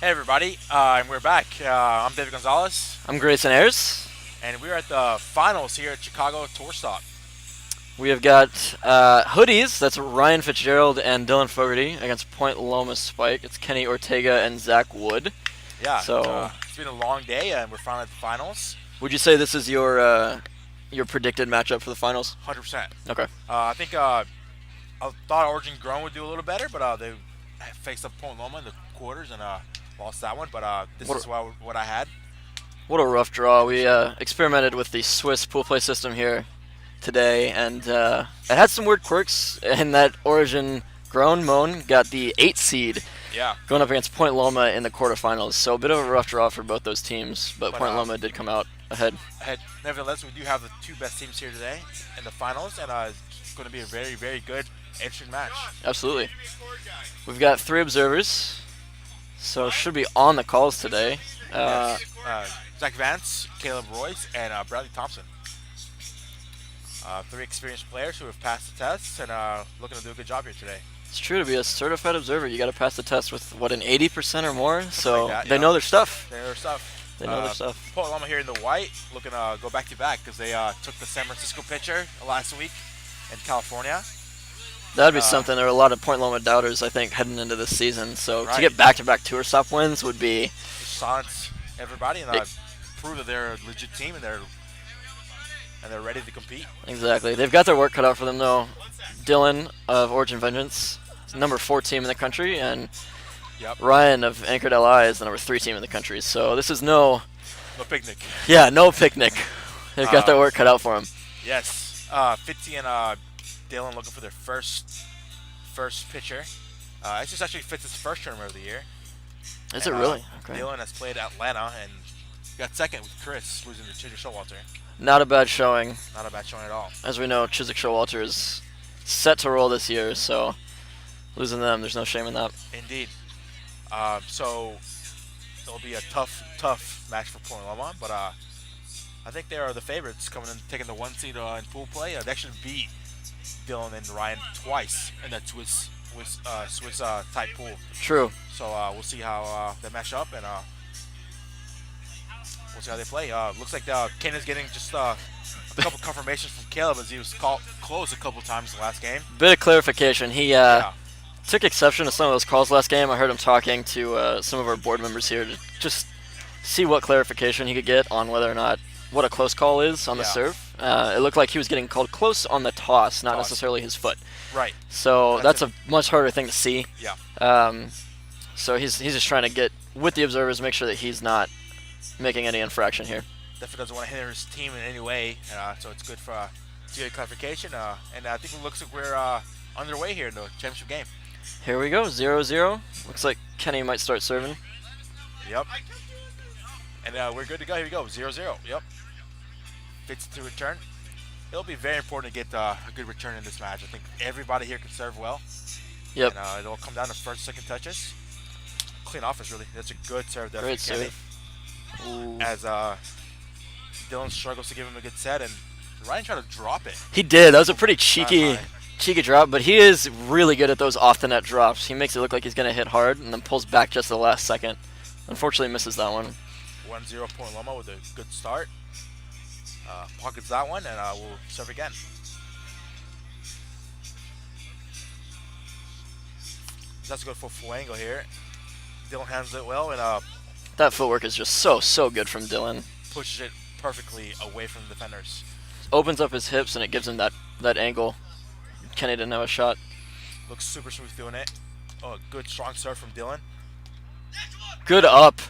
Hey everybody, and we're back. I'm David Gonzalez, I'm Grayson Ayers. and we're at the finals here at Chicago Tour Stop. We have got Hoodiez, that's Ryan Fitzgerald and Dylan Fogarty against Point Loma Spike. It's Kenny Ortega and Zach Wood. Yeah, So, it's been a long day, and we're finally at the finals. would you say this is your predicted matchup for the finals? 100%. Okay. I think I thought Origin Grown would do a little better, but they faced up Point Loma in the quarters and lost that one. But this What is what I had. what a rough draw. We experimented with the Swiss pool play system here today, and it had some weird quirks. In that Origin Grown Moan got the 8 seed Yeah, going up against Point Loma in the quarterfinals. So a bit of a rough draw for both those teams, but but Point Loma did come out ahead. nevertheless, we do have the two best teams here today in the finals, and it's going to be a very, very good, interesting match. Absolutely. We've got 3 observers, so should be on the calls today. Yes. Zach Vance, Caleb Royce, and Bradley Thompson. 3 experienced players who have passed the tests and looking to do a good job here today. It's true, to be a certified observer, you got to pass the test with, what, an 80% or more? Something So like that, they yeah. know their stuff. Their stuff. They know their stuff. Paul Loma here in the white, looking to go back to back because they took the San Francisco pitcher last week in California. That'd be Uh, something. There are a lot of Point Loma doubters, I think, heading into this season. So to Right. get back-to-back tour stop wins would be Just silence everybody and prove that they're a legit team and they're ready to compete. exactly. They've got their work cut out for them, though. Dylan of Origin Vengeance, is the number 4 team in the country, and Yep. Ryan of Anchored LI is the number 3 team in the country. So this is no picnic. no picnic. They've got their work cut out for them. Yes. Fitzy and Dylan looking for their first pitcher. This is actually Fitz's first tournament of the year. Is And, it really? Okay. Dylan has played Atlanta and got second with Chris losing to Chisholm Showalter. Not a bad showing. Not a bad showing at all. As we know, Chiswick Showalter is set to roll this year, so losing them, there's no shame in that. Indeed. So it'll be a tough match for Point Loma, but I think they are the favorites coming in, taking the 1 seed in pool play. They actually beat Dylan and Ryan twice in that Swiss type pool. True. So we'll see how they mesh up, and we'll see how they play. Looks like Ken is getting just a couple confirmations from Caleb as he was close a couple times in the last game. Bit of clarification. He Yeah, took exception to some of those calls last game. I heard him talking to some of our board members here to just see what clarification he could get on whether or not what a close call is on the Yeah. serve. It looked like he was getting called close on the toss, not Toss. necessarily his foot. right. So That's that's a much harder thing to see. Yeah, So he's just trying to get with the observers, make sure that he's not making any infraction here. definitely doesn't want to hinder his team in any way. So it's good to get clarification. And I think it looks like we're underway here in the championship game. Here we go, 0-0. Looks like Kenny might start serving. Yep. And we're good to go. Here we go. 0-0. Yep. Fits to return. It'll be very important to get a good return in this match. I think everybody here can serve well. Yep. And it'll come down to first, second touches. Clean offense, really. That's a good serve there Great for Kenny. serve. Ooh. As Dylan struggles to give him a good set, and Ryan tried to drop it. He did. That was a pretty High. cheeky drop, but he is really good at those off the net drops. He makes it look like he's going to hit hard and then pulls back just at the last second. Unfortunately, misses that one. 1-0 Point Loma with a good start. Pockets that one, and we'll serve again. That's good for Fuengo here. Dylan handles it well and That footwork is just so good from Dylan. pushes it perfectly away from the defenders. Opens up his hips and it gives him that angle. Kenny didn't have a shot. Looks super smooth doing it. Oh, a good strong serve from Dylan. Good up.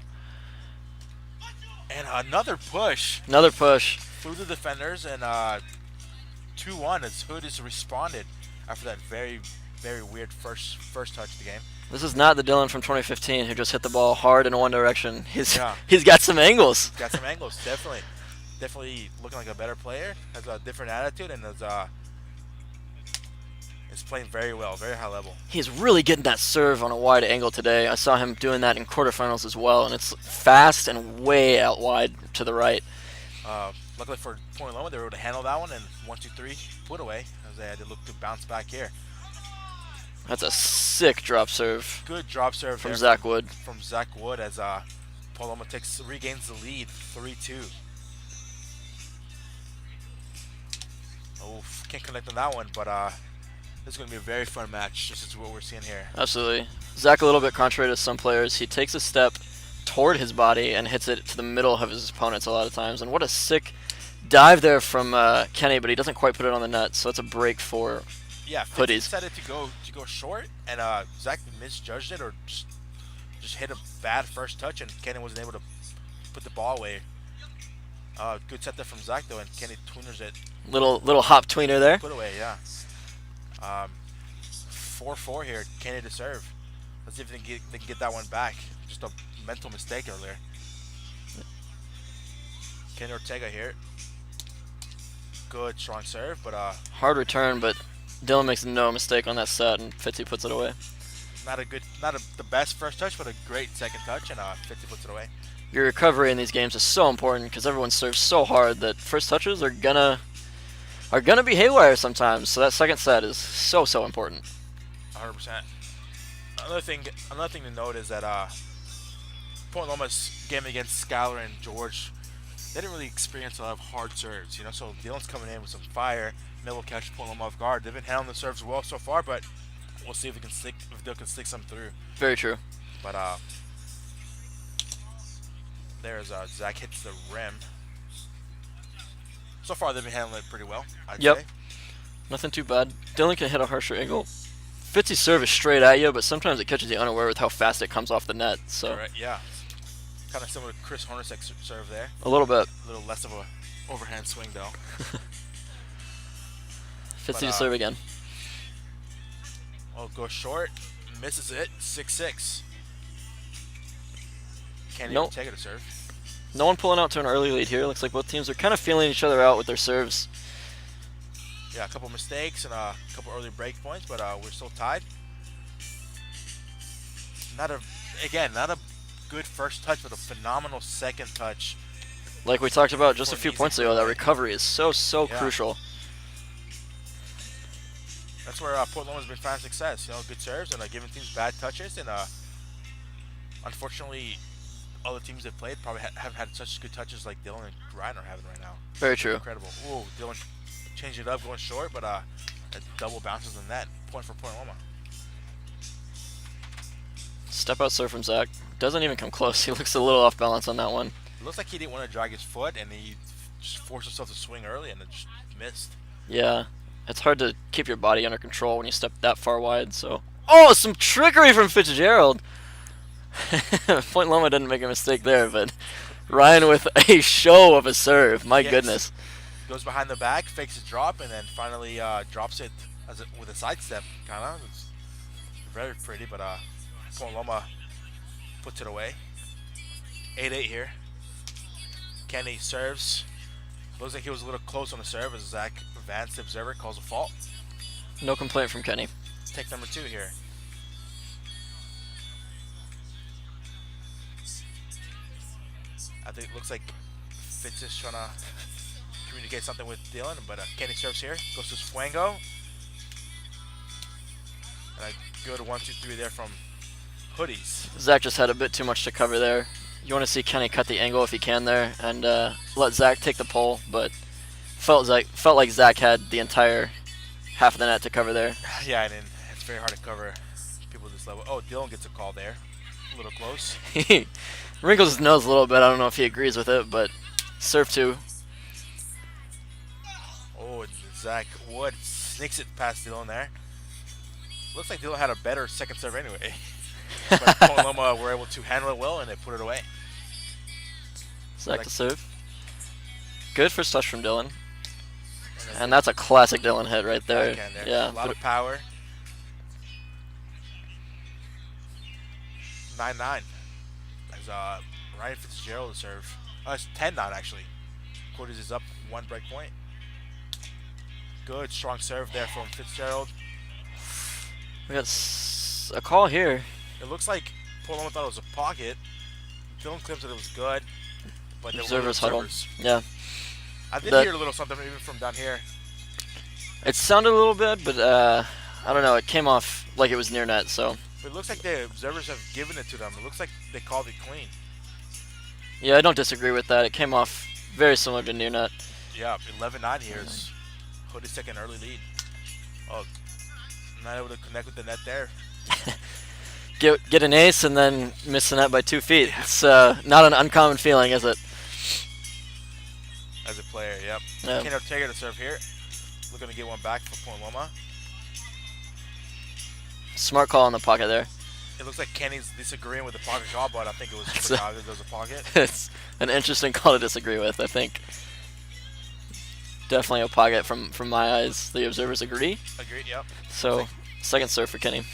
And another push Another push. through the defenders, and 2-1 as Hoodiez responded after that very, very weird first touch of the game. This is not the Dylan from 2015 who just hit the ball hard in one direction. Yeah. He's got some angles. Got some angles, definitely looking like a better player. Has a different attitude and is playing very well, very high level. He's really getting that serve on a wide angle today. I saw him doing that in quarterfinals as well, and it's fast and way out wide to the right. Luckily for Point Loma, they were able to handle that one and 1-2-3 put away as they had to look to bounce back here. That's a sick drop serve Good drop serve from there Zach Wood. from Zach Wood as Paloma regains the lead, 3-2. Oh, can't connect on that one, but this is going to be a very fun match. This is what we're seeing here. Absolutely. Zach, a little bit contrary to some players, he takes a step toward his body and hits it to the middle of his opponents a lot of times. And what a sick dive there from Kenny, but he doesn't quite put it on the net, so it's a break for Hoodiez. Decided to go short, and Zach misjudged it or just hit a bad first touch, and Kenny wasn't able to put the ball away. Good set there from Zach though, and Kenny tweeners it. Little hop tweener there. Put away, yeah. 4-4 here. Kenny to serve. Let's see if they can get that one back. Just a mental mistake earlier. Kenny Ortega here. Good strong serve, but hard return, but Dylan makes no mistake on that set, and Fitzy puts it away. Not the best first touch, but a great second touch, and Fitzy puts it away. Your recovery in these games is so important because everyone serves so hard that first touches are gonna be haywire sometimes. So that second set is so important. 100%. Another thing to note is that Point Loma's game against Skylar and George, they didn't really experience a lot of hard serves, So Dylan's coming in with some fire. Maybe we'll catch Point Loma off guard. They've been handling the serves well so far, but we'll see if they can stick some through. Very true. But there's Zach hits the rim. So far they've been handling it pretty well, I'd say. Nothing too bad. Dylan can hit a harsher angle. Fitzy's serve is straight at you, but sometimes it catches you unaware with how fast it comes off the net. So right, yeah. Kind of similar to Chris Hornacek's serve there. A little bit. A little less of a overhand swing though. Fitzy to serve again. Oh, goes short, misses it, 6-6. Can't Nope. even take it to serve. No one pulling out to an early lead here. Looks like both teams are kind of feeling each other out with their serves. Yeah, a couple mistakes and a couple early break points, but we're still tied. Not a good first touch, but a phenomenal second touch. Like we talked about just a few points ago, that recovery is so crucial. That's where Point Loma's been finding success. Good serves and giving teams bad touches, and unfortunately, other teams they've played probably haven't had such good touches like Dylan and Ryan are having right now. Very true. Incredible. Ooh, Dylan changed it up, going short, but that double bounces in that. Point for Point Loma. Step out serve from Zach. Doesn't even come close. He looks a little off balance on that one. It looks like he didn't want to drag his foot, and he just forced himself to swing early, and it just missed. Yeah. It's hard to keep your body under control when you step that far wide, so... Oh, some trickery from Fitzgerald! Point Loma didn't make a mistake there, but Ryan with a show of a serve. My goodness. Goes behind the back, fakes his drop, and then finally drops it with a sidestep, kind of. It's very pretty, but Point Loma puts it away. 8-8 here. Kenny serves. Looks like he was a little close on the serve as Zach Vance, the observer, calls a fault. No complaint from Kenny. Take number 2 here. I think it looks like Fitz is trying to communicate something with Dylan, but Kenny serves here. Goes to Fuego. And a good 1-2-3 there from Hoodiez. Zach just had a bit too much to cover there. You want to see Kenny cut the angle if he can there and let Zach take the pole, but felt like Zach had the entire half of the net to cover there. Yeah, and it's very hard to cover people at this level. Oh, Dylan gets a call there. A little close. He wrinkles his nose a little bit. I don't know if he agrees with it, but serve 2. Oh, and Zach Wood sneaks it past Dylan there. Looks like Dylan had a better second serve anyway. But Point Loma were able to handle it well, and they put it away. Zach to serve. Good first touch from Dylan. And that's a classic Dylan hit right there. Yeah, a lot of power. 9-9. As Ryan Fitzgerald to serve. It's 10-9 actually. Hoodiez is up 1 break point. Good strong serve there from Fitzgerald. We got a call here. It looks like Point Loma thought it was a pocket. Dylan claims that it was good, but there were Observers huddle. observers. Yeah. I did hear a little something even from down here. It sounded a little bit, but I don't know. It came off like it was near net, so. But it looks like the observers have given it to them. It looks like they called it clean. Yeah, I don't disagree with that. It came off very similar to near net. Yeah, 11-9 here is Hoodiez second early lead. Oh, not able to connect with the net there. Get an ace and then miss the net by 2 feet. It's not an uncommon feeling, is it? As a player, yep. Yeah. Kenny Ortega to serve here. Looking to get one back for Point Loma. Smart call in the pocket there. It looks like Kenny's disagreeing with the pocket call, but I think it was pretty obvious there was a pocket. It's an interesting call to disagree with, I think. Definitely a pocket from my eyes. The observers agree. Agreed, yep. So, second serve for Kenny.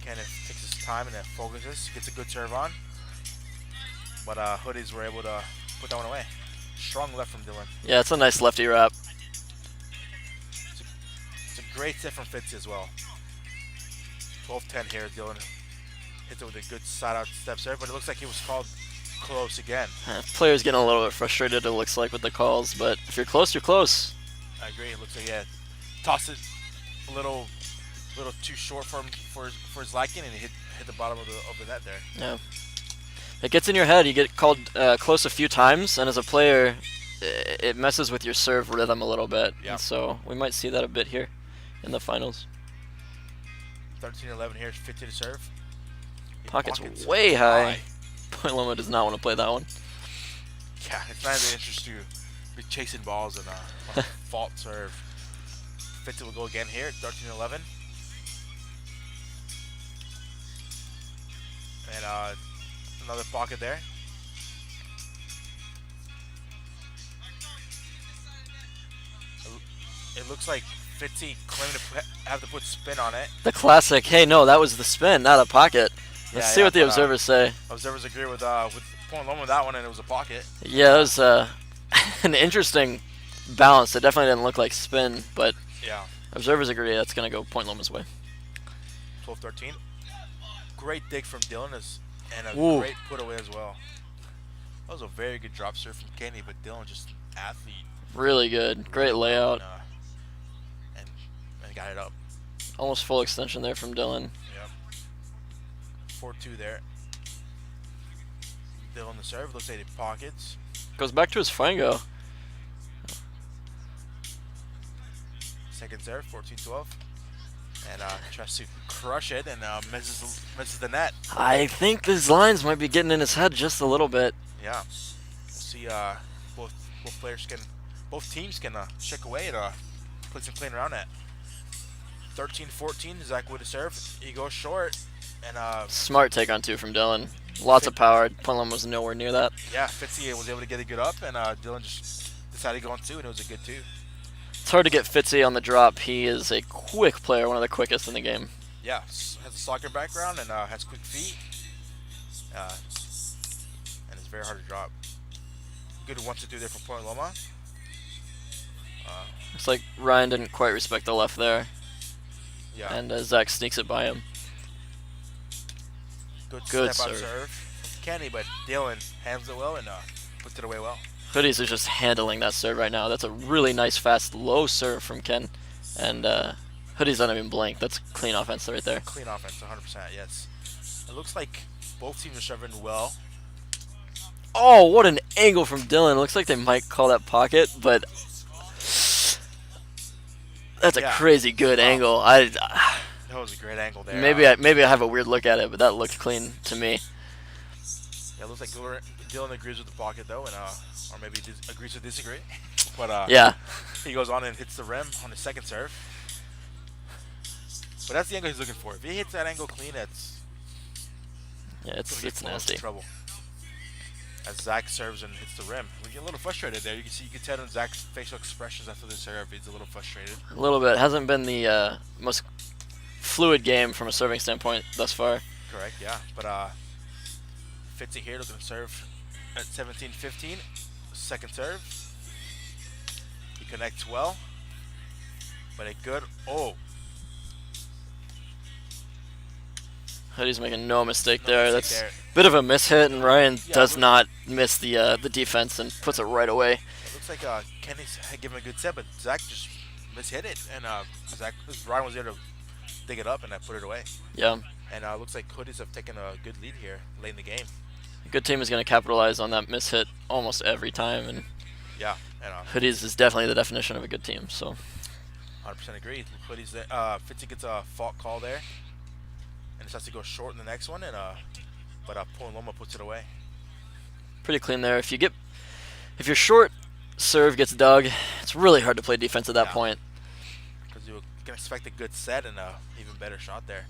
Kenny takes his time and then focuses. Gets a good serve on. But Hoodiez were able to put that one away. Strong left from Dylan. Yeah, it's a nice lefty wrap. It's a great set from Fitzy as well. 12-10 here. Dylan hits it with a good side-out step serve, but it looks like he was called close again. Players getting a little bit frustrated, it looks like, with the calls, but if you're close, you're close. I agree. It looks like, yeah, tossed it a little too short for him for his liking, and he hit the bottom of the net there. Yeah. It gets in your head. You get called close a few times, and as a player, it messes with your serve rhythm a little bit. Yeah. And so we might see that a bit here in the finals. 13-11 here. 50 to serve. Pockets way high. Point Loma does not want to play that one. Yeah, it's not in the interest to be chasing balls and a fault serve. 50 will go again here. 13-11. And another pocket there. It looks like Fitzy claimed to have to put spin on it. The classic, hey, no, that was the spin, not a pocket. Let's see what the observers say. Observers agree with Point Loma with that one, and it was a pocket. Yeah, it was an interesting balance. It definitely didn't look like spin, but yeah, observers agree that's going to go Point Loma's way. 12-13. Great dig from Dylan and a great put away as well. That was a very good drop serve from Kenny, but Dylan just athlete. Really good. Great layout. And got it up. Almost full extension there from Dylan. Yep. 4-2 there. Dylan the serve. Looks like he pockets. Goes back to his Fango. Second serve. 14-12. And tries to crush it and misses the net. I think these lines might be getting in his head just a little bit. Yeah. We'll see both teams can check away at put some clean around that. 13-14, Zach with a serve. He goes short. And smart take on two from Dylan. Lots of power. Point Loma was nowhere near that. Yeah, Fitzy was able to get a good up, and Dylan just decided to go on two, and it was a good two. It's hard to get Fitzy on the drop. He is a quick player, one of the quickest in the game. Yeah, has a soccer background and has quick feet. And it's very hard to drop. Good 1-2 there from Point Loma. It's like Ryan didn't quite respect the left there. Yeah. And Zach sneaks it by him. Good step out serve from Kenny, but Dylan handles it well and puts it away well. Hoodiez is just handling that serve right now. That's a really nice, fast, low serve from Ken. And Hoodiez doesn't even blink. That's clean offense right there. Clean offense, 100%, yes. It looks like both teams are serving well. Oh, what an angle from Dylan. It looks like they might call that pocket, but that's a crazy good angle. That was a great angle there. Maybe I have a weird look at it, but that looked clean to me. Yeah, it looks like Dylan agrees with the pocket though, and or maybe agrees to disagree. But yeah, he goes on and hits the rim on his second serve. But that's the angle he's looking for. If he hits that angle clean, it's nasty. Trouble. As Zach serves and hits the rim, we get a little frustrated there. You can tell in Zach's facial expressions after the serve, he's a little frustrated. A little bit. Hasn't been the most fluid game from a serving standpoint thus far. Correct. Yeah, but Fitzy here looking to serve at 17-15. Second serve. He connects well, but a good Hoodiez making no mistake there. That's a bit of a mishit, and Ryan does not miss the defense and puts it right away. It looks like Kenny's giving a good set, but Zach just mishit it, and Ryan was there to dig it up and put it away. Yeah. And looks like Hoodies have taken a good lead here late in the game. A good team is going to capitalize on that mishit almost every time, and yeah, and Hoodies is definitely the definition of a good team. So 100% agree. Hoodies, Fitzy gets a fault call there, and decides to go short in the next one, and but Point Loma puts it away. Pretty clean there. If your short serve gets dug, it's really hard to play defense at that point. Because you can expect a good set and a even better shot there.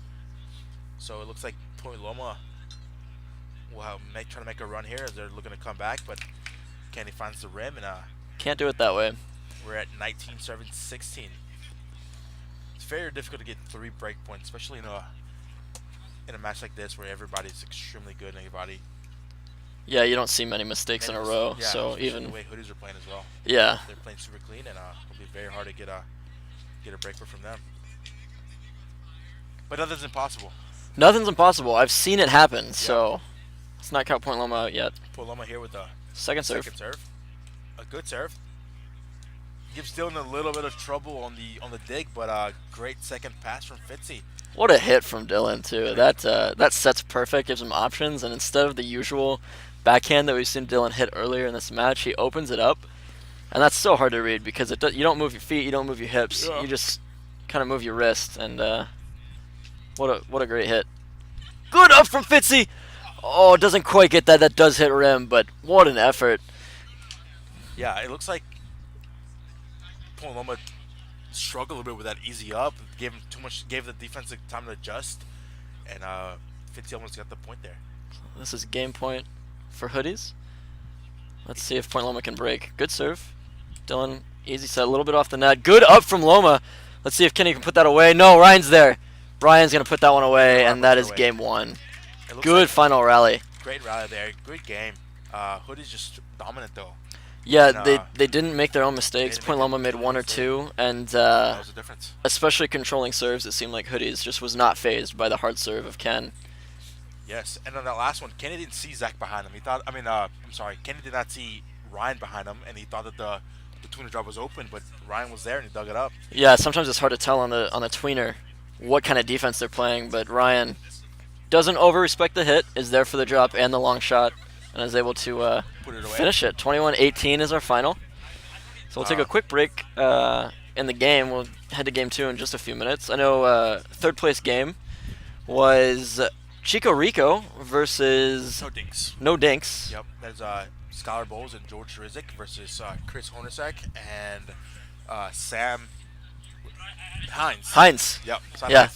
So it looks like Point Loma will try to make a run here as they're looking to come back, but Kenny finds the rim, and can't do it that way. We're at 19 serving 16. It's very difficult to get 3 break points, especially in a match like this where everybody's extremely good and everybody. Yeah, you don't see many mistakes in a row. Yeah, so even the way Hoodies are playing as well. Yeah, they're playing super clean, and it'll be very hard to get a break from them. But nothing's impossible. Nothing's impossible. I've seen it happen, so let's not count Point Loma out yet. Point Loma here with a second serve. A good serve. Gives Dylan a little bit of trouble on the dig, but a great second pass from Fitzy. What a hit from Dylan too. That set's perfect. Gives him options, and instead of the usual backhand that we've seen Dylan hit earlier in this match, he opens it up, and that's so hard to read because you don't move your feet, you don't move your hips, you just kind of move your wrist, and what a great hit. Good up from Fitzy. Oh, it doesn't quite get that. That does hit rim, but what an effort. Yeah, it looks like Point Loma struggled a little bit with that easy up. Gave the defense time to adjust, and Fitzy almost got the point there. This is game point for Hoodies. Let's see if Point Loma can break. Good serve. Dylan, easy set, a little bit off the net. Good up from Loma. Let's see if Kenny can put that away. No, Ryan's there. Ryan's going to put that one away, and that is game 1. Good final rally. Great rally there. Great game. Hoodies just dominant, though. Yeah, and, they didn't make their own mistakes. Point Loma made 1 or 2, and that was the difference. Especially controlling serves, it seemed like Hoodies just was not phased by the hard serve of Ken. Yes, and on that last one, Kenny didn't see Zach behind him. Kenny did not see Ryan behind him, and he thought that the tweener drop was open, but Ryan was there and he dug it up. Yeah, sometimes it's hard to tell on the tweener what kind of defense they're playing, but Ryan doesn't over-respect the hit, is there for the drop and the long shot, and is able to finish it. 21-18 is our final. So we'll take a quick break in the game. We'll head to game 2 in just a few minutes. I know third place game was Chico Rico versus No Dinks. Yep, there's Scholar Bowles and George Rizik versus Chris Hornacek and Sam Hines. Yep. Yeah.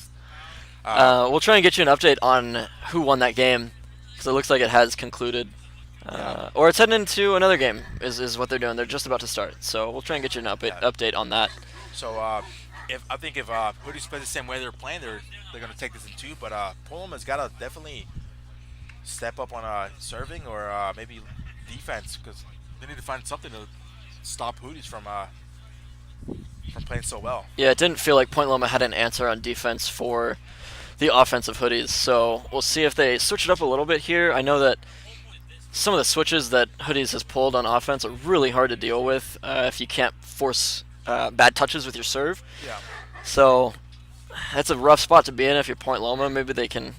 We'll try and get you an update on who won that game, because it looks like it has concluded. Or it's heading into another game, is what they're doing. They're just about to start. So we'll try and get you an update on that. So if Hoodies play the same way they're playing, they're going to take this in 2. But Pullum has got to definitely step up on serving or maybe defense, because they need to find something to stop Hoodies from playing so well. Yeah, it didn't feel like Point Loma had an answer on defense for the offensive Hoodies. So we'll see if they switch it up a little bit here. I know that some of the switches that Hoodies has pulled on offense are really hard to deal with if you can't force bad touches with your serve. Yeah. So that's a rough spot to be in if you're Point Loma. Maybe they can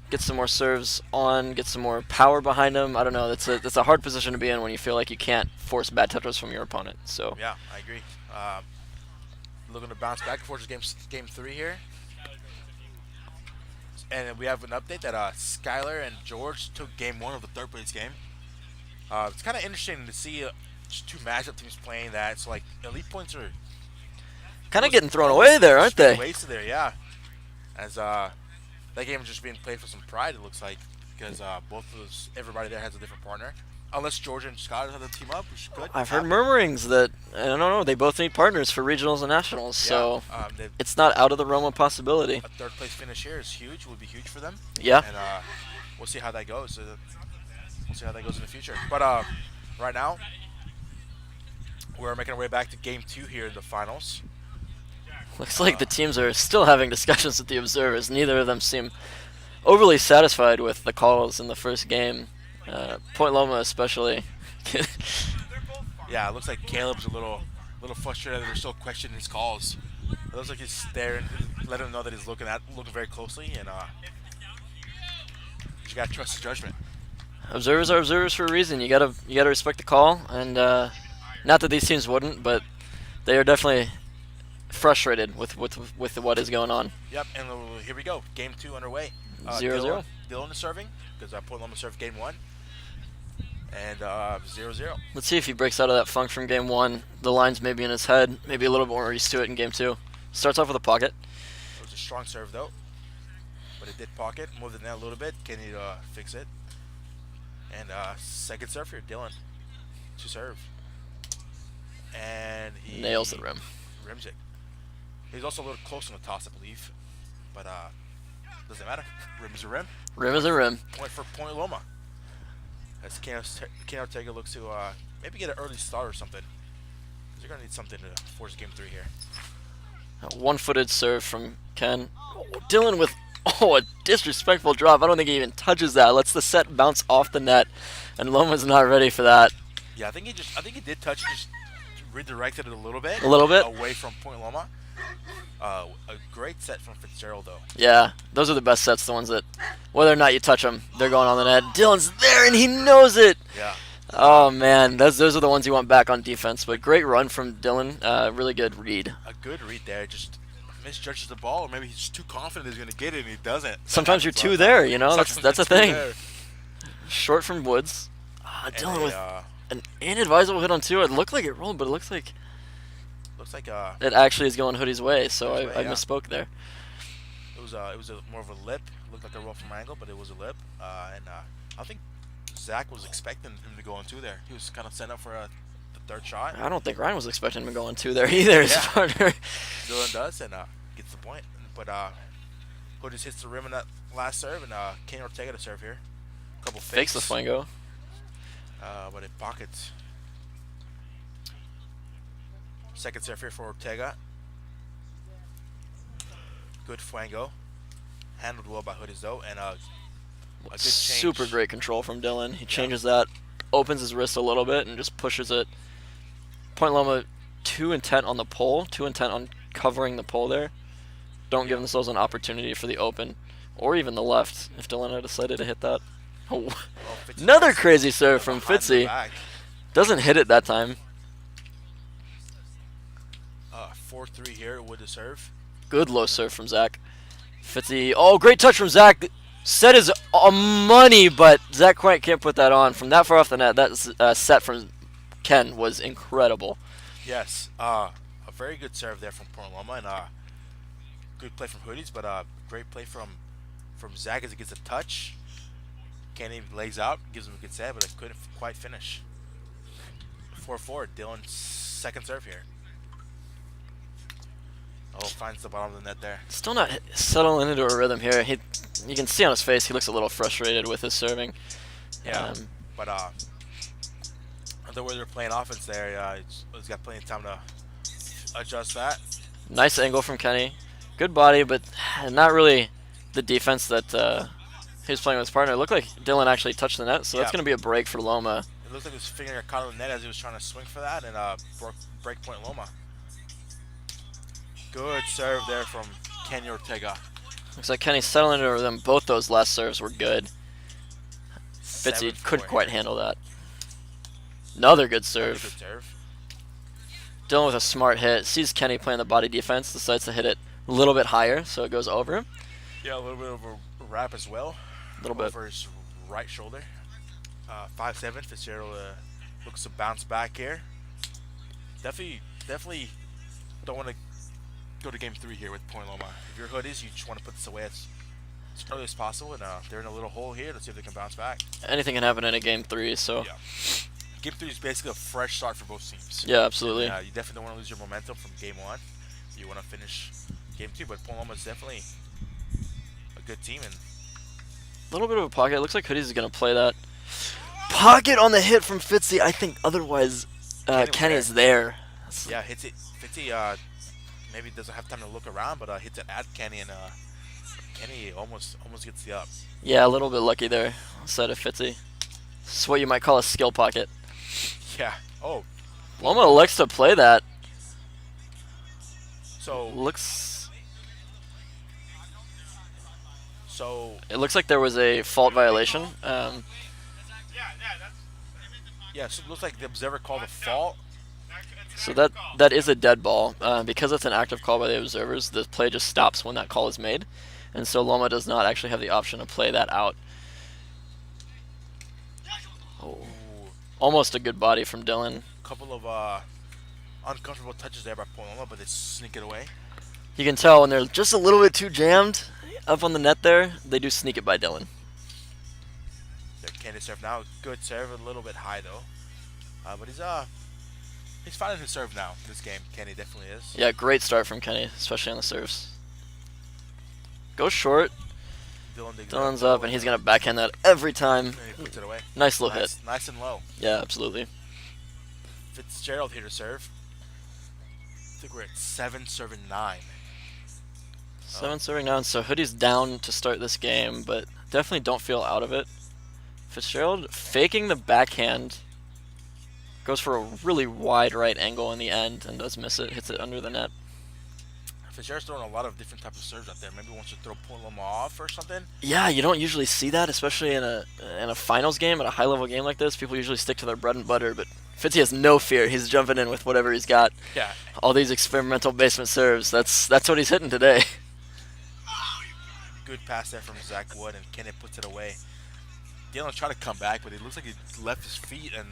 get some more serves on, get some more power behind them. I don't know. That's a hard position to be in when you feel like you can't force bad touches from your opponent. So yeah, I agree. Looking to bounce back for game 3 here. And we have an update that Skylar and George took game 1 of the third place game. It's kind of interesting to see just 2 matchup teams playing that. So like elite points are kind of getting thrown away there, aren't they? Wasted there, yeah. As that game is just being played for some pride, it looks like, because everybody there has a different partner. Unless Georgia and Scott have to team up, which could. I've heard murmurings that, I don't know, they both need partners for regionals and nationals, so it's not out of the realm of possibility. A third place finish here is huge, would be huge for them. Yeah. And we'll see how that goes. We'll see how that goes in the future. But right now, we're making our way back to game 2 here in the finals. Looks like the teams are still having discussions with the observers. Neither of them seem overly satisfied with the calls in the first game. Point Loma especially. Yeah, it looks like Caleb's a little frustrated that they're still questioning his calls. It looks like he's staring, letting him know that he's looking very closely, and you gotta trust his judgment. Observers are observers for a reason. You gotta respect the call, and not that these teams wouldn't, but they are definitely frustrated with what is going on. Yep, and here we go. Game 2 underway. 0-0. Dylan is serving because Point Loma served game 1, and 0-0. Let's see if he breaks out of that funk from game 1. The line's maybe in his head, maybe a little bit more used to it in game 2. Starts off with a pocket. It was a strong serve though, but it did pocket. Moved it down a little bit. Can he fix it? And second serve here, Dylan to serve, and he Nails the rim. Rims it. He's also a little close on the toss, I believe, but doesn't matter. Rim is a rim. Rim is a rim. Point for Point Loma. As Ken Ortega looks to maybe get an early start or something. Because you're gonna need something to force game 3 here. A one-footed serve from Ken. Oh, Dylan with a disrespectful drop. I don't think he even touches that. Lets the set bounce off the net, and Loma's not ready for that. Yeah, I think he did touch it, just redirected it a little bit. A little bit away from Point Loma. A great set from Fitzgerald though. Yeah, those are the best sets. The ones that, whether or not you touch them, they're going on the net. Dylan's there and he knows it. Yeah. Oh man, those are the ones you want back on defense. But great run from Dylan. Really good read. A good read there. Just misjudges the ball, or maybe he's too confident he's gonna get it and he doesn't. Sometimes you're too there, you know. That's a thing. There. Short from Woods. Dylan with an inadvisable hit on 2. It looked like it rolled, but it looks like it actually is going Hoodie's way. So I misspoke there. It was more of a lip. Looked like a roll from angle, but it was a lip. And I think Zach was expecting him to go on 2 there. He was kind of setting up for the third shot. I don't think Ryan was expecting him to go on 2 there either. His partner. Dylan does and gets the point. But Hoodiez hits the rim in that last serve, and Ken Ortega to serve here. A couple fakes. Fakes the flango. But it pockets. Second serve here for Ortega. Good flango. Handled well by Hoodiez though, and a good change. Super great control from Dylan. He changes that, opens his wrist a little bit, and just pushes it. Point Loma too intent on the pole, too intent on covering the pole there. Don't give themselves an opportunity for the open, or even the left, if Dylan had decided to hit that. Oh. Another crazy serve from Fitzy. Doesn't hit it that time. 4-3 here with the serve. Good low serve from Zach. Fitzy. Oh, great touch from Zach. Set is money, but Zach quite can't put that on. From that far off the net, that set from Ken was incredible. Yes. A very good serve there from Point Loma, and good play from Hoodiez, but great play from Zach as he gets a touch. Kenny lays out, gives him a good set, but it couldn't quite finish. 4-4, Dylan's second serve here. Oh, finds the bottom of the net there. Still not settling into a rhythm here. You can see on his face he looks a little frustrated with his serving. Yeah, but the way they're playing offense there, he's got plenty of time to adjust that. Nice angle from Kenny. Good body, but not really the defense that he was playing with his partner. It looked like Dylan actually touched the net, so that's going to be a break for Loma. It looked like his finger got caught on the net as he was trying to swing for that, and break Point Loma. Good serve there from Ken Ortega. Looks like Kenny's settling into them. Both those last serves were good. Fitzy couldn't quite handle that. Another good serve. Good serve. Dylan with a smart hit. Sees Kenny playing the body defense. Decides to hit it a little bit higher, so it goes over him. Yeah, a little bit of a wrap as well. A little bit. Over his right shoulder. 5-7. Fitzgerald looks to bounce back here. Definitely don't want to go to game 3 here with Point Loma. If you're Hoodiez, you just want to put this away as early as possible, and they're in a little hole here. Let's see if they can bounce back. Anything can happen in a game 3, so. Yeah. Game 3 is basically a fresh start for both teams. Yeah, absolutely. And, you definitely don't want to lose your momentum from game 1. You want to finish game 2, but Point Loma is definitely a good team. And a little bit of a pocket. It looks like Hoodiez is going to play that. Pocket on the hit from Fitzy. I think otherwise Kenny is there. Yeah, hits it. Fitzy maybe doesn't have time to look around, but hits it at Kenny, and Kenny almost gets the up. Yeah, a little bit lucky there, instead of Fitzy. This is what you might call a skill pocket. Yeah. Oh, Loma elects to play that. So Looks. so It looks like there was a fault violation. yeah, so it looks like the observer called a fault. So that is a dead ball. Because it's an active call by the observers, the play just stops when that call is made. And so Loma does not actually have the option to play that out. Oh. Ooh, Almost a good body from Dylan. couple of uncomfortable touches there by Point Loma, but they sneak it away. You can tell when they're just a little bit too jammed up on the net there, they do sneak it by Dylan. Kenny serve now. Good serve, a little bit high though. But he's finding his serve now. This game, Kenny definitely is. Yeah, great start from Kenny, especially on the serves. Go short. Dylan's up, and he's going to backhand that every time. And he puts it away. Nice little hit. Nice and low. Yeah, absolutely. Fitzgerald here to serve. I think we're at 7 serving 9. 7 serving 9, so Hoodie's down to start this game, but definitely don't feel out of it. Fitzgerald faking the backhand. Goes for a really wide right angle in the end and does miss it. Hits it under the net. Fitzgerald's throwing a lot of different types of serves out there. Maybe wants to throw Point Loma off or something. Yeah, you don't usually see that, especially in a finals game, at a high-level game like this. People usually stick to their bread and butter, but Fitzy has no fear. He's jumping in with whatever he's got. Yeah. All these experimental basement serves. That's what he's hitting today. Good pass there from Zach Wood, and Kenneth puts it away. Dylan tried to come back, but it looks like he left his feet, and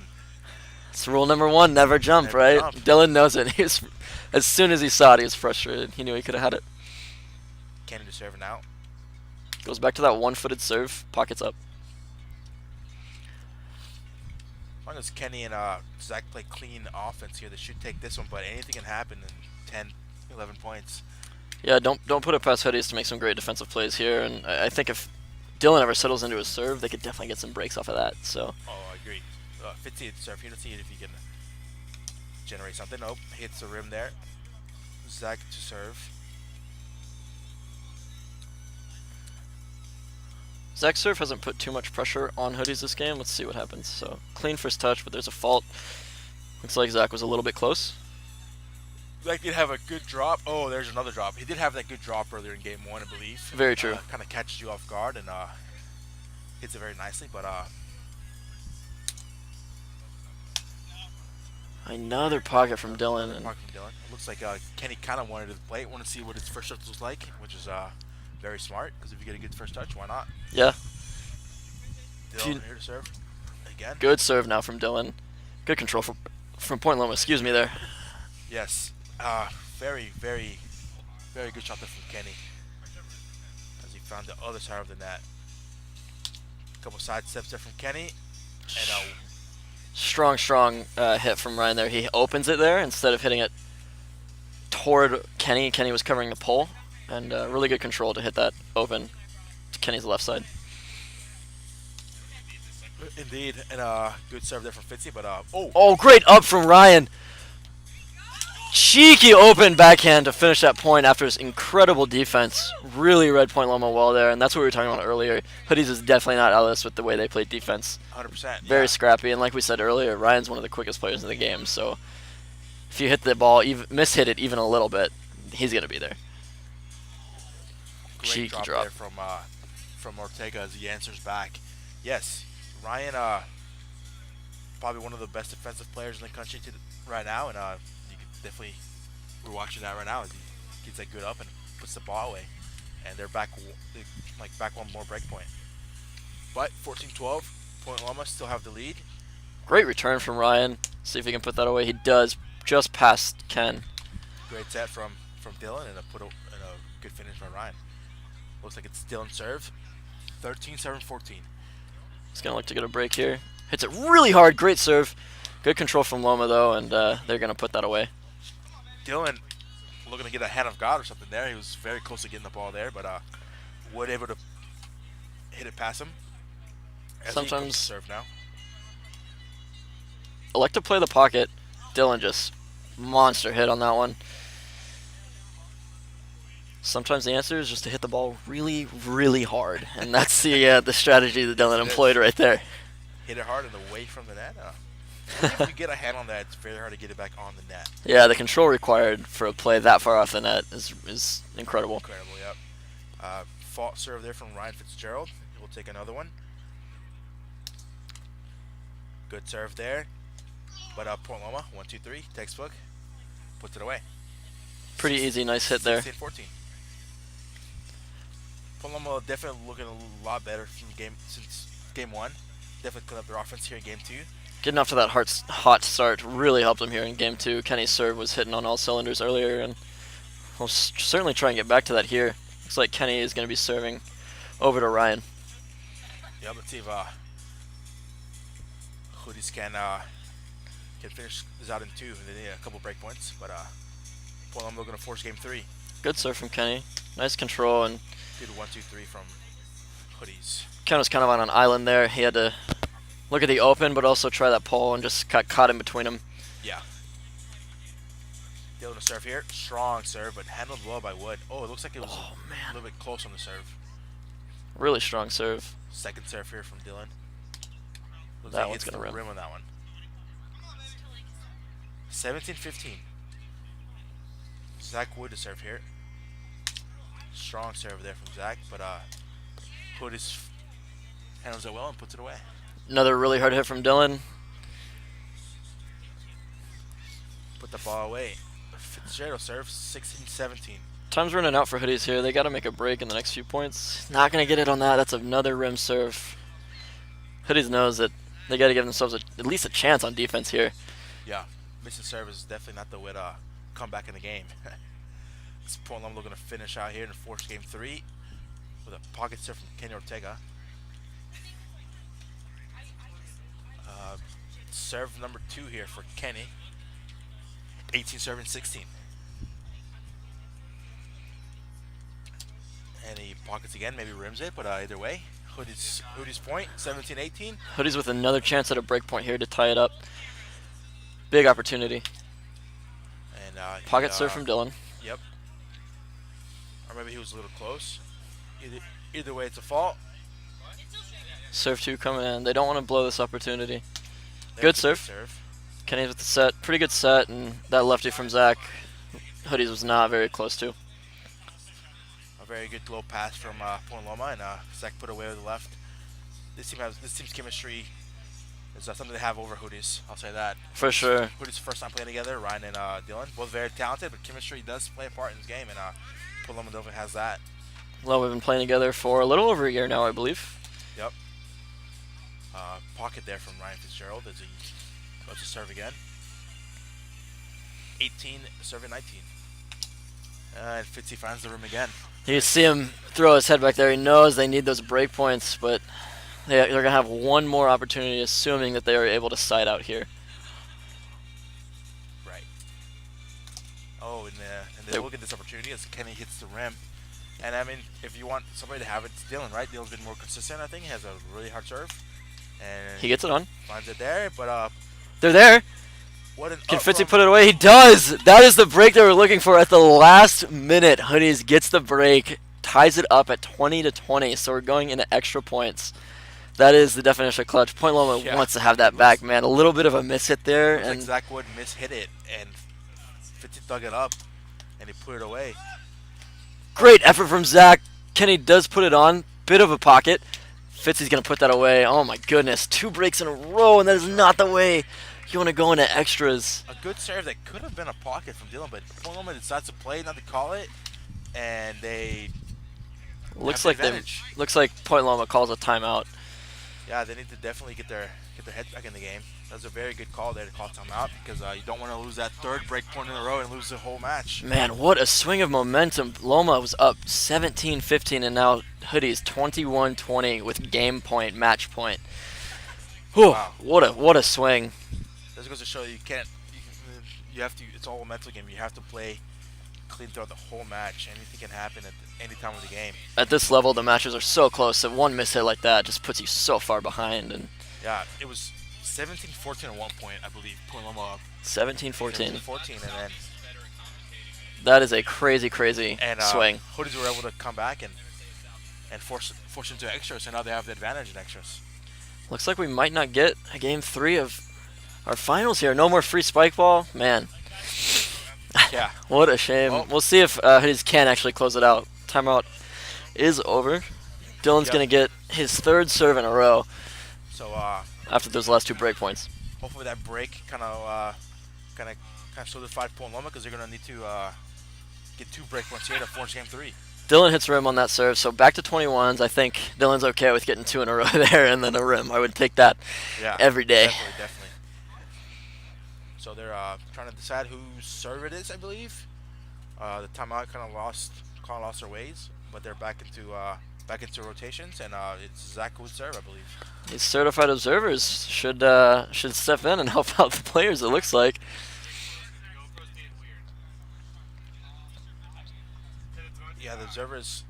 It's rule number 1, never jump, Never right? jump. Dylan knows it. As soon as he saw it, he was frustrated. He knew he could have had it. Kennedy serving out. Goes back to that one-footed serve, pockets up. As long as Kenny and Zach play clean offense here, they should take this one, but anything can happen in 10, 11 points. Yeah, don't put it past Hoodiez to make some great defensive plays here, and I think if Dylan ever settles into his serve, they could definitely get some breaks off of that. So Oh, I agree. Fitzy to serve here. Let's see if he can generate something. Nope, hits the rim there. Zach to serve. Zach's serve hasn't put too much pressure on Hoodiez this game. Let's see what happens. So clean first touch, but there's a fault. Looks like Zach was a little bit close. Zach did have a good drop. Oh, there's another drop. He did have that good drop earlier in game 1, I believe. Very true. Kind of catches you off guard and hits it very nicely, but Another pocket from Dylan. And It looks like Kenny kind of wanted to play it, want to see what his first touch was like, which is very smart, because if you get a good first touch, why not? yeah, Dylan here to serve again. good serve now from Dylan. Good control from Point Loma. Excuse me there. Yes, very, very, very good shot there from Kenny, as he found the other side of the net. A couple side steps there from Kenny, and Strong hit from Ryan there. He opens it there instead of hitting it toward Kenny. Kenny was covering the pole, and really good control to hit that open to Kenny's left side. indeed, and good serve there from Fitzy, but Oh, great up from Ryan. Cheeky open backhand to finish that point after his incredible defense. Really read Point Loma well there, and that's what we were talking about earlier. Hoodiez is definitely not out of this with the way they play defense. 100%. Very yeah. scrappy, and like we said earlier, Ryan's one of the quickest players in the game, so if you hit the ball, miss-hit it even a little bit, he's going to be there. Great Cheeky drop there from Ortega as he answers back. Yes, Ryan, probably one of the best defensive players in the country right now, and you can definitely, we're watching that right now as he gets that good up and puts the ball away, and they're back one more break point. But 14-12, Point Loma still have the lead. Great return from Ryan. See if he can put that away. He does, just past Ken. Great set from Dylan and a good finish by Ryan. Looks like it's Dylan serve. 13-7-14. He's going to look to get a break here. Hits it really hard. Great serve. Good control from Loma, though, and they're going to put that away. Dylan looking to get a hand of God or something there. He was very close to getting the ball there, but Wood able to hit it past him. As Sometimes he serve now. Elect to play the pocket. Dylan just monster hit on that one. Sometimes the answer is just to hit the ball really, really hard, and that's the strategy that Dylan employed right there. Hit it hard and away from the net. Even if you get a hand on that, it's very hard to get it back on the net. Yeah, the control required for a play that far off the net is incredible. Incredible, yep. Fault serve there from Ryan Fitzgerald. We'll take another one. Good serve there. But Point Loma, 1-2-3, textbook. Puts it away. Pretty easy, nice hit there. 16-14. Point Loma definitely looking a lot better since game 1. Definitely cleaned up their offense here in game 2. Getting off to that hot start really helped them here in game 2. Kenny's serve was hitting on all cylinders earlier, and we'll certainly try and get back to that here. Looks like Kenny is going to be serving over to Ryan. Yeah, let's see if Hoodiez can finish this out in 2. They need a couple break points, but Point Loma going to force game 3. Good serve from Kenny. Nice control, and 1-2-3 from Hoodiez. Ken was kind of on an island there. He had to look at the open, but also try that pole and just got caught in between them. Yeah. Dylan to serve here. Strong serve, but handled well by Wood. Oh, it looks like it was a little bit close on the serve. Really strong serve. Second serve here from Dylan. Looks That like one's it's going to the rim on that one. 17-15. Zach Wood to serve here. Strong serve there from Zach, but Hoodiez handles it well and puts it away. Another really hard hit from Dylan. Put the ball away. Fitzgerald serve, 16-17. Time's running out for Hoodiez here. They got to make a break in the next few points. Not going to get it on that. That's another rim serve. Hoodiez knows that they got to give themselves at least a chance on defense here. Yeah, missing serve is definitely not the way to come back in the game. This Point Loma looking to finish out here and force game 3 with a pocket serve from Kenny Ortega. Serve number 2 here for Kenny. 18 serving 16. And he pockets again, maybe rims it, but either way, Hoodiez point, 17-18. Hoodiez with another chance at a break point here to tie it up. Big opportunity. And pocket serve from Dylan. Yep. Or maybe he was a little close. Either way, it's a fault. Serve 2 coming in. They don't want to blow this opportunity. Good serve. Kenny's with the set. Pretty good set, and that lefty from Zach, Hoodiez was not very close to. A very good low pass from Point Loma, and Zach put away with the left. This team's chemistry is something they have over Hoodiez. I'll say that. For sure. Hoodiez' first time playing together. Ryan and Dylan, both very talented, but chemistry does play a part in this game, and Point Loma definitely has that. Well, we've been playing together for a little over a year now, I believe. Yep. Pocket there from Ryan Fitzgerald as he goes to serve again. 18 serving 19. And Fitzy finds the room again. You see him throw his head back there. He knows they need those break points, but they're going to have one more opportunity, assuming that they are able to side out here. Right. Oh, and they look at this opportunity as Kenny hits the rim. And I mean, if you want somebody to have it, it's Dylan, right? Dylan's been more consistent, I think. He has a really hard serve. And he gets it on. Finds it there, but they're there. Can Fitzy put it away? He does. That is the break they were looking for at the last minute. Hoodiez gets the break, ties it up at 20-20. So we're going into extra points. That is the definition of clutch. Point Loma wants to have that back, man. A little bit of a miss hit there, and like Zach Wood mishit it, and Fitzy dug it up, and he put it away. Great effort from Zach. Kenny does put it on. Bit of a pocket. Fitzy's going to put that away. Oh, my goodness. 2 breaks in a row, and that is not the way you want to go into extras. A good serve that could have been a pocket from Dylan, but Point Loma decides to play, not to call it, and they looks like Point Loma calls a timeout. Yeah, they need to definitely get their heads back in the game. That was a very good call there to call timeout because you don't want to lose that 3rd break point in a row and lose the whole match. Man, what a swing of momentum. Loma was up 17-15, and now Hoodiez 21-20 with game point, match point. Whew, wow. What a swing. This goes to show you you have to. It's all a mental game. You have to play clean throughout the whole match. Anything can happen at any time of the game. At this level, the matches are so close that one miss hit like that just puts you so far behind. And yeah, it was 17-14 at one point, I believe. Point Loma up. 17-14. 17-14, and then that is a crazy swing. Hoodiez were able to come back and force into extras, and now they have the advantage in extras. Looks like we might not get a game 3 of our finals here. No more free spike ball. Man, Yeah. what a shame. Well, We'll see if Hoodiez can actually close it out. Timeout is over. Dylan's Yep. going to get his third serve in a row So after those last 2 break points. hopefully that break kind of solidified Point Loma because they're gonna need to get 2 break points here to force game 3. Dylan hits rim on that serve, so back to 21s. I think Dylan's okay with getting 2 in a row there and then a rim. I would take that every day. Definitely. So they're trying to decide whose serve it is, I believe. The timeout kind of lost their ways, but they're back into rotations, and it's Zach Wood's serve, I believe. These certified observers should step in and help out the players, it looks like. Yeah, the observers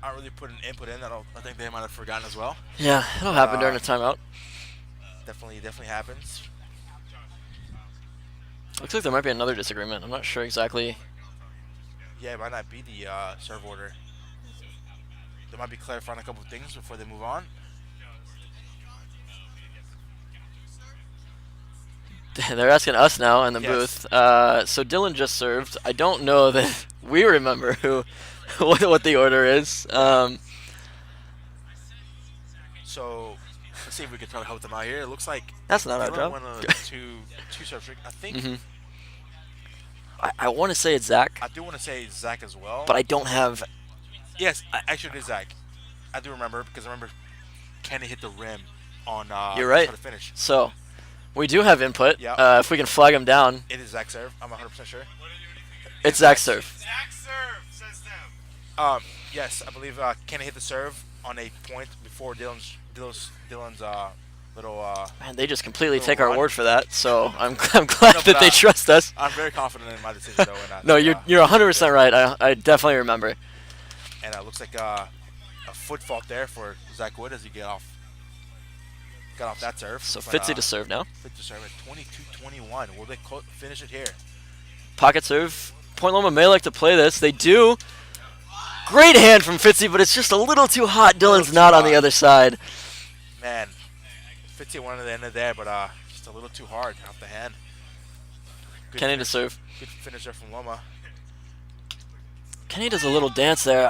aren't really putting input in. I think they might have forgotten as well. Yeah, it'll happen during a timeout. Definitely happens. Looks like there might be another disagreement. I'm not sure exactly. Yeah, it might not be the serve order. They might be clarifying a couple of things before they move on. They're asking us now in the Yes. booth. So Dylan just served. I don't know that we remember what the order is. So let's see if we can try to help them out here. It looks like That's not our Dylan job. went on a two serve trick. I think Mhm. I want to say it's Zach, I do want to say Zach as well. but I don't have. Yes, actually it is Zach. I do remember because I remember Kenny hit the rim on You're right. try to finish. So we do have input. Yeah. If we can flag him down, It is Zach's serve. I'm 100% sure. it's Zach's serve. Zach serve, says them. Yes, I believe Kenny hit the serve on a point before Dylan's little. Man, they just completely Little take our run. word for that. So I'm glad No, that but, they trust us. I'm very confident in my decision though. And, No, you're 100% right. I definitely remember. And it looks like a foot fault there for Zach Wood as he got off that serve. So But, Fitzy to serve now. Fitzy to serve at 22-21. Will they finish it here? Pocket serve. Point Loma may like to play this. They do. Great hand from Fitzy, but it's just a little too hot. Dylan's too not on the hot. other side. Man, Fitzy wanted the end of there, but just a little too hard off the hand. Good Kenny to finish- serve. Good finisher from Loma. Kenny does a little dance there.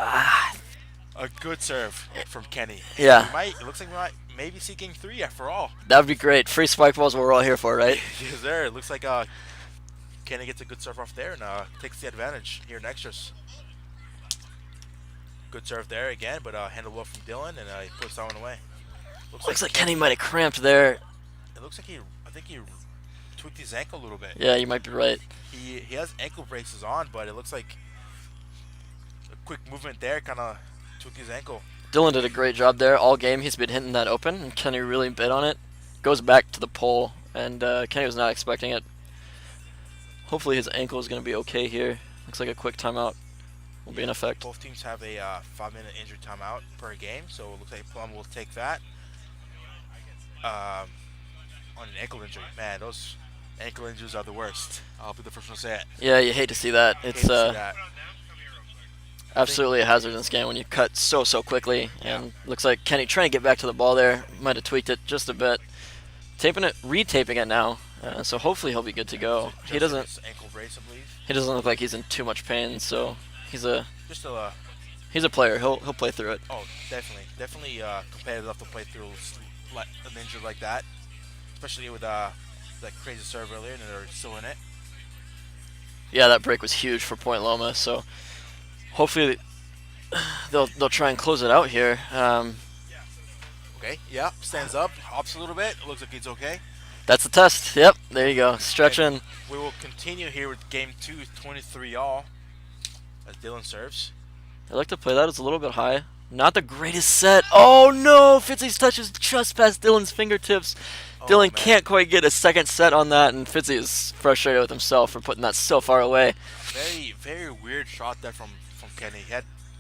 A good serve from Kenny. Yeah. It looks like we might maybe see game 3 after all. That would be great. Free spike balls, what we're all here for, right? Yes, there. It looks like Kenny gets a good serve off there and takes the advantage here in extras. Good serve there again, but handle well from Dylan, and he puts that one away. Looks like Kenny might have cramped there. It looks like I think he tweaked his ankle a little bit. Yeah, you might be right. He has ankle braces on, but it looks like a quick movement there kind of tweaked his ankle. Dylan did a great job there. All game he's been hitting that open, and Kenny really bit on it. Goes back to the pole, and Kenny was not expecting it. Hopefully his ankle is going to be okay here. Looks like a quick timeout will be in effect. Both teams have a 5-minute injury timeout per game, so it looks like Plum will take that. On an ankle injury, man, those ankle injuries are the worst. I'll be the first one to say it. Yeah, you hate to see that. Hate It's to see that. absolutely a hazard in this game when you cut so quickly. Yeah. And looks like Kenny trying to get back to the ball there. Might have tweaked it just a bit. Retaping it now. So hopefully he'll be good to go. He doesn't. His ankle brace, I believe. He doesn't look like he's in too much pain. So he's a Just a player. He'll play through it. definitely competitive enough to play through an injury like that, especially with that crazy serve earlier, and they're still in it. Yeah, that break was huge for Point Loma. So hopefully they'll try and close it out here. Okay, yeah, stands up, hops a little bit. Looks like he's okay. That's the test. Yep, there you go. Stretching. We will continue here with game 2, 23-all, as Dylan serves. I like to play that. It's a little bit high. Not the greatest set. Oh no! Fitzy's touch is just past Dylan's fingertips. Oh, Dylan man. can't quite get a second set on that, and Fitzy is frustrated with himself for putting that so far away. Very, very weird shot there from Kenny.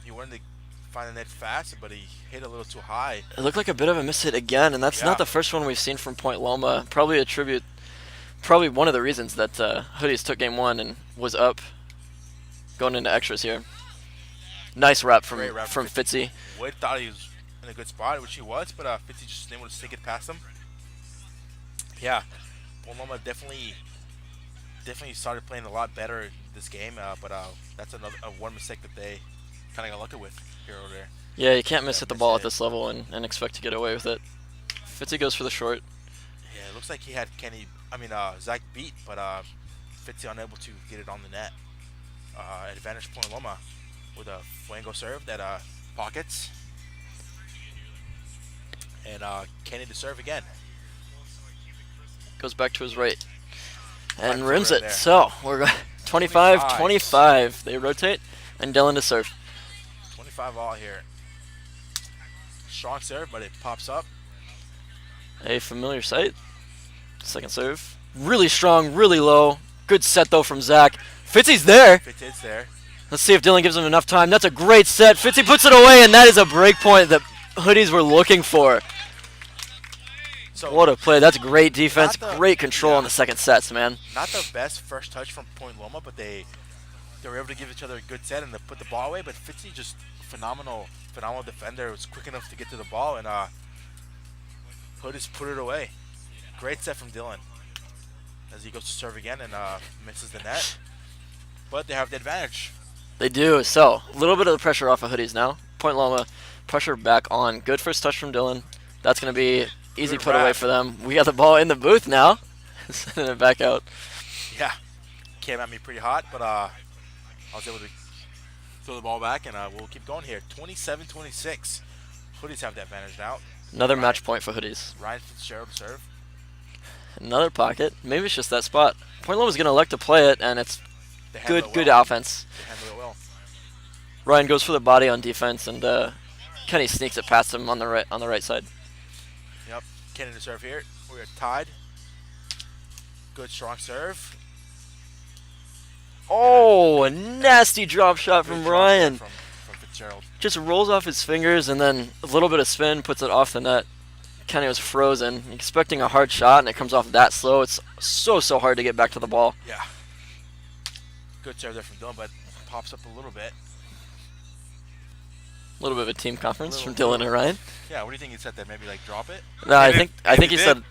He wanted to find the net fast, but he hit a little too high. It looked like a bit of a miss hit again, and that's Yeah. not the first one we've seen from Point Loma. Probably one of the reasons that Hoodiez took game 1 and was up going into extras here. Nice wrap from Great wrap Fitzy. Wood thought he was in a good spot, which he was, but Fitzy just didn't want to stick it past him. Yeah, Loma definitely started playing a lot better this game, but that's another one mistake that they kind of got lucky with here or there. Yeah, you can't miss Yeah, hit the miss ball it. at this level and expect to get away with it. Fitzy goes for the short. Yeah, it looks like he had Zach beat, but Fitzy unable to get it on the net. Advantage point Loma with a Fuego serve that pockets. And Kenny to serve again. Goes back to his right. Back And to rims right it. there. So, we're 25-25. They rotate. And Dylan to serve. 25 all here. Strong serve, but it pops up. A familiar sight. Second serve. Really strong, really low. Good set, though, from Zach. Fitzy's there. Fitzy's there. Let's see if Dylan gives him enough time. That's a great set. Fitzy puts it away, and that is a break point that Hoodiez were looking for. So What a play. That's great defense. Not the- Great control yeah. on the second sets, man. not the best first touch from Point Loma, but they were able to give each other a good set and to put the ball away. But Fitzy just phenomenal defender. Was quick enough to get to the ball, and Hoodiez put it away. Great set from Dylan as he goes to serve again and misses the net. But they have the advantage. They do. So, a little bit of the pressure off of Hoodiez now. Point Loma, pressure back on. Good first touch from Dylan. That's going to be easy Good put away wrap. for them. We got the ball in the booth now. Sending it back out. Yeah, came at me pretty hot, but I was able to throw the ball back, and we'll keep going here. 27-26. Hoodiez have the advantage now. Another Ryan- match point for Hoodiez. Ryan Fitzgerald to serve. Another pocket. Maybe it's just that spot. Point Loma's going to elect to play it, and it's They handle good, it good well. offense. They handle it well. Ryan goes for the body on defense, and Kenny sneaks it past him on the right side. Yep. Kenny to serve here. We're tied. Good strong serve. Oh, a nasty drop shot Good from drop Ryan. From Fitzgerald. Just rolls off his fingers, and then a little bit of spin puts it off the net. Kenny was frozen, expecting a hard shot, and it comes off that slow. It's so hard to get back to the ball. Yeah. Good serve there from Dylan, but pops up a little bit. A little bit of a team conference from Little- Dylan and Ryan. Yeah, what do you think he said there? Maybe like drop it? No, I Maybe- think maybe he did. said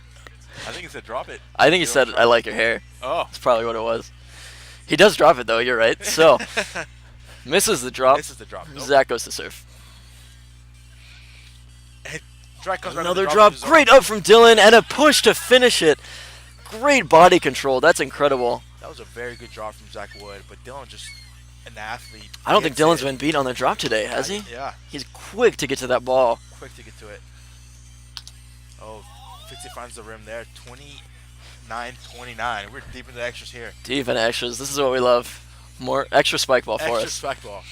I think he said drop it. he said I like your hair. Oh. That's probably what it was. He does drop it though. You're right. So misses the drop. This is the drop. Nope. Zach goes to serve. Drake comes right Another with the drop. into zone. Great up from Dylan and a push to finish it. Great body control. That's incredible. That was a very good drop from Zach Wood, but Dylan just an athlete. I don't think Gets Dylan's it. been beat on the drop today, has he? Yeah, He's quick to get to that ball. quick to get to it. Oh, Fitzy finds the rim there. 29-29. We're deep into the extras here. Deep in extras. This is what we love. More extra spike ball for Extra us. spike ball.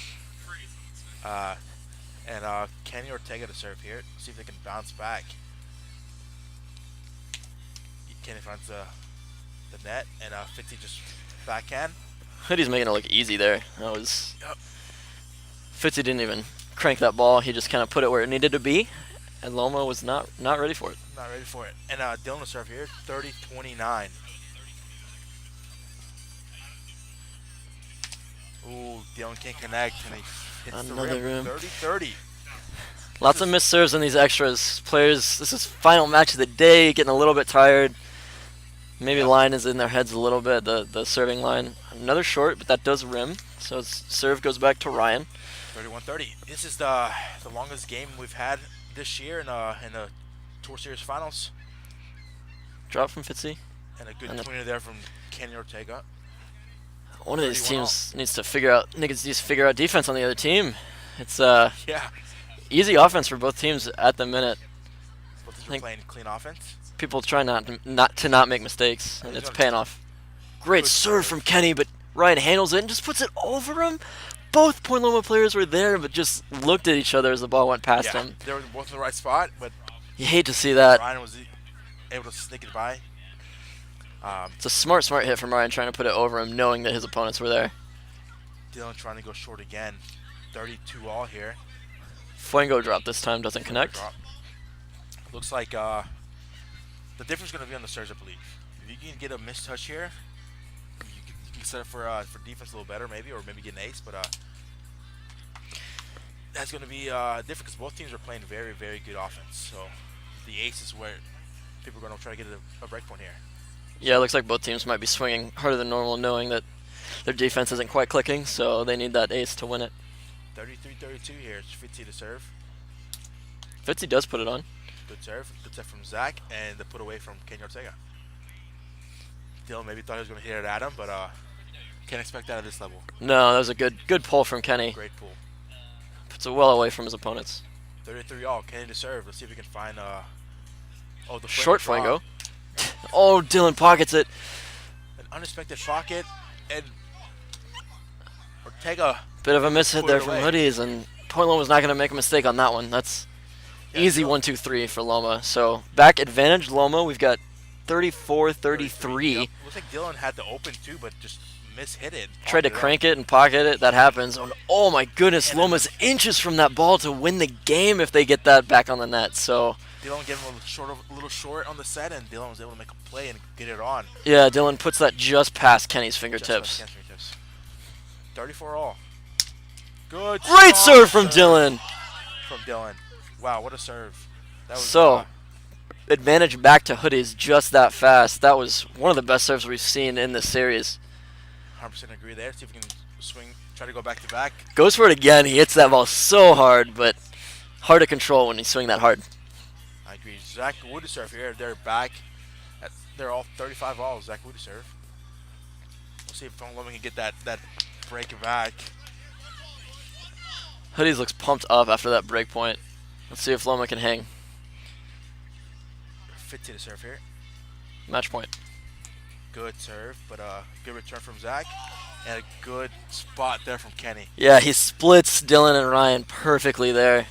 And Kenny Ortega to serve here. See if they can bounce back. Kenny finds the net, and Fitzy just backhand. Hoodie's making it look easy there. That was. Yep. Fitzy didn't even crank that ball. He just kind of put it where it needed to be, and Loma was not ready for it. Not ready for it. And Dylan to serve here. 30-29. Ooh, Dylan can't connect, and he hits Another the rim. rim. 30-30. Lots of missed serves in these extras. Players, this is final match of the day, getting a little bit tired. Maybe Yep. line is in their heads a little bit, the serving line. Another short, but that does rim. So serve goes back to Ryan. 31-30. This is the longest game we've had this year in the Tour Series Finals. Drop from Fitzy. And a good And a- tweener there from Kenny Ortega. One of these 31 teams needs to figure out defense on the other team. It's Yeah. easy offense for both teams at the minute. Both teams are Think- playing clean offense. People try not to make mistakes, and it's paying off. Great Good serve serve. from Kenny, but Ryan handles it and just puts it over him. Both Point Loma players were there, but just looked at each other as the ball went past Yeah, him. they were both in the right spot, but You hate to see that. Ryan was able to sneak it by. It's a smart hit from Ryan trying to put it over him, knowing that his opponents were there. Dylan trying to go short again. 32 all here. Fuego drop this time doesn't connect. Drop. Looks like the difference is going to be on the serves, I believe. If you can get a missed touch here, you can set up for defense a little better, maybe, or maybe get an ace. But that's going to be different because both teams are playing very, very good offense. So the ace is where people are going to try to get a break point here. Yeah, it looks like both teams might be swinging harder than normal, knowing that their defense isn't quite clicking, so they need that ace to win it. 33-32 here. It's Fitzy to serve. Fitzy does put it on. Good serve. Good serve from Zach, and the put away from Kenny Ortega. Dylan maybe thought he was going to hit it at him, but can't expect that at this level. No, that was a good pull from Kenny. Great pull. Puts it well away from his opponents. 33 all. Kenny to serve. Let's see if we can find the short Fuego. Oh, Dylan pockets it. An unexpected pocket, and Ortega. Bit of a mishit Put there it from away. Hoodiez, and Point Loma was not going to make a mistake on that one. That's easy 1-2-3 for Loma. So back advantage Loma. We've got 34-33. Yep. Looks like Dylan had the open too, but just mishit it. Tried to crank it and pocket it. That happens. Oh my goodness, Loma's inches from that ball to win the game if they get that back on the net. So Dylan gave him a little short on the set, and Dylan was able to make a play and get it on. yeah, Dylan puts that just past Kenny's Just fingertips. past fingertips. 34 all. Good. Great strong serve from Dylan. From Dylan. Wow, what a serve. That was, So advantage back to Hoodiez just that fast. That was one of the best serves we've seen in this series. 100% agree there. See if we can swing, try to go back to back. Goes for it again. He hits that ball so hard, but hard to control when you swing that hard. I agree. Zach Woody serve here. They're back. They're all 35 all. Zach Woody serve. We'll see if Loma can get that break back. Hoodiez looks pumped up after that break point. Let's see if Loma can hang. 50 to serve here. Match point. Good serve, but good return from Zach. And a good spot there from Kenny. Yeah, he splits Dylan and Ryan perfectly there.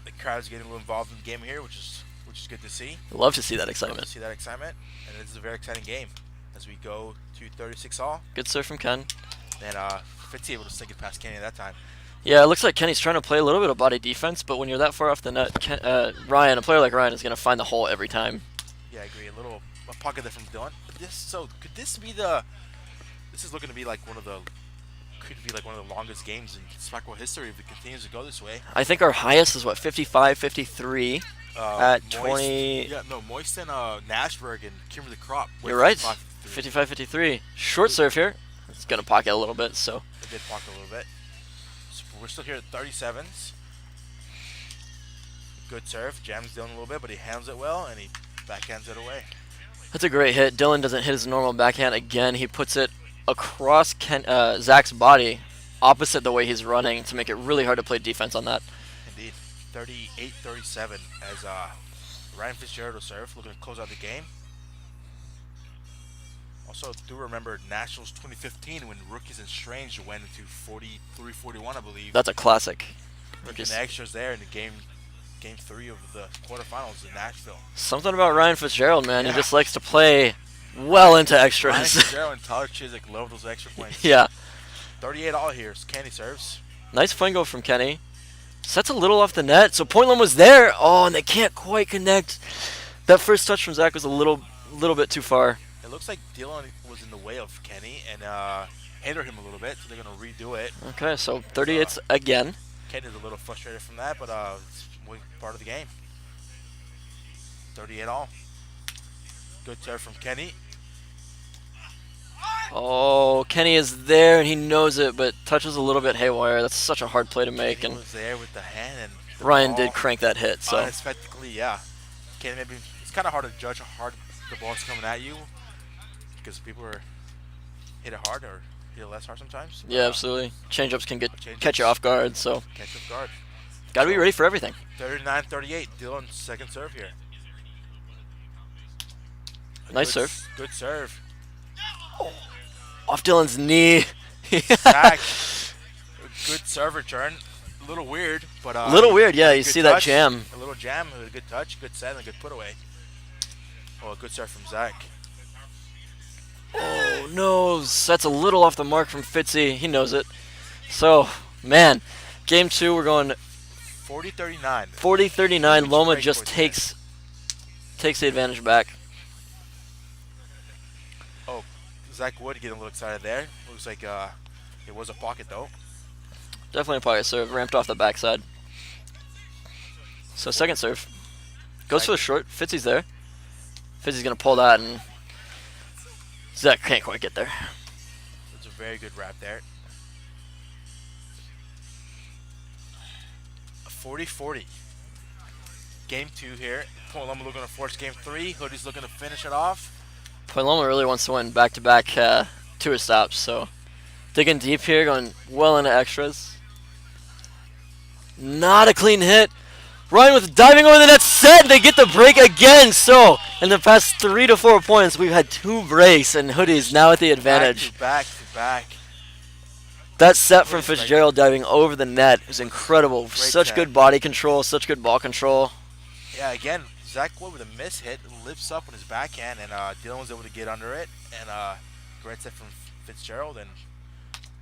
The crowd's getting a little involved in the game here, which is good to see. Love to see that Love excitement. to see that excitement, and this is a very exciting game as we go to 36 all. Good serve from Ken. And Fitzy able to sink it past Kenny at that time. Yeah, it looks like Kenny's trying to play a little bit of body defense, but when you're that far off the net, Ryan, a player like Ryan, is going to find the hole every time. Yeah, I agree. A pocket there from Dylan. But could this be this is looking to be like one of the longest games in Spikeball history if it continues to go this way. I think our highest is, what, 55, 53 at Moist, 20. Yeah, no, Moist and Nashberg and Kimberly Crop. You're right. 55-53. 55, 53. Short serve here. It's going to pocket a little bit, so. They did pocket a little bit. So we're still here at 37s. Good serve. Jams Dylan a little bit, but he handles it well, and he backhands it away. That's a great hit. Dylan doesn't hit his normal backhand again. He puts it across Zach's body, opposite the way he's running, to make it really hard to play defense on that. Indeed. 38-37 as Ryan Fitzgerald will serve, looking to close out the game. Also, do remember Nationals 2015 when Rookies and Strange went into 43-41, I believe. That's a classic. Looking the extras there in the game 3 of the quarterfinals in Nashville. Something about Ryan Fitzgerald, man. Yeah. He just likes to play well into Ryan extras. Fitzgerald and Tyler Chiswick love those extra points. Yeah. 38 all here. Kenny serves. Nice Fuego from Kenny. Sets a little off the net, so Point Loma was there. Oh, and they can't quite connect. That first touch from Zach was a little bit too far. It looks like Dylan was in the way of Kenny and hindered him a little bit, so they're going to redo it. Okay, so 38's again. Kenny's a little frustrated from that, but it's part of the game. 38 all. Good serve from Kenny. Oh, Kenny is there and he knows it, but touches a little bit haywire. That's such a hard play to make, He and was there with the hand, and the Ryan ball, did crank that hit. So unexpectedly, yeah. Kenny maybe it's kind of hard to judge how hard the ball's coming at you because people are hit it hard or hit it less hard sometimes. yeah, absolutely. Changeups can Changeups. catch you off guard, so Catch off guard. got to be ready for everything. 39-38. Dylan's second serve here. Nice serve. Good serve. Off Dylan's knee. Zach, good serve return. A little weird, but Little weird, yeah. You good see that touch, jam. A little jam, a good touch, good set, and a good put away. Oh, a good serve from Zach. Oh no, that's a little off the mark from Fitzy. He knows it. So, man, game 2, we're going 40-39. 40-39. Huge Loma break just point takes the advantage back. Oh, Zach Wood getting a little excited there. Looks like it was a pocket though. Definitely a pocket serve, ramped off the backside. So second serve. Goes for the short. Fitzy's there. Fitzy's going to pull that, and Zach can't quite get there. It's a very good wrap there. 40-40. Game 2 here. Point Loma looking to force game 3. Hoodie's looking to finish it off. Point Loma really wants to win back-to-back tour stops, so digging deep here, going well into extras. Not a clean hit. Ryan with diving over the net, set. They get the break again. So in the past 3 to 4 points, we've had 2 breaks, and Hoodiez now at the advantage. Back to back. That set from Fitzgerald diving over the net was incredible. Great Such set. good body control, such good ball control. Yeah, again, Zach Wood with a miss hit, lifts up on his backhand, and Dylan was able to get under it. And great set from Fitzgerald and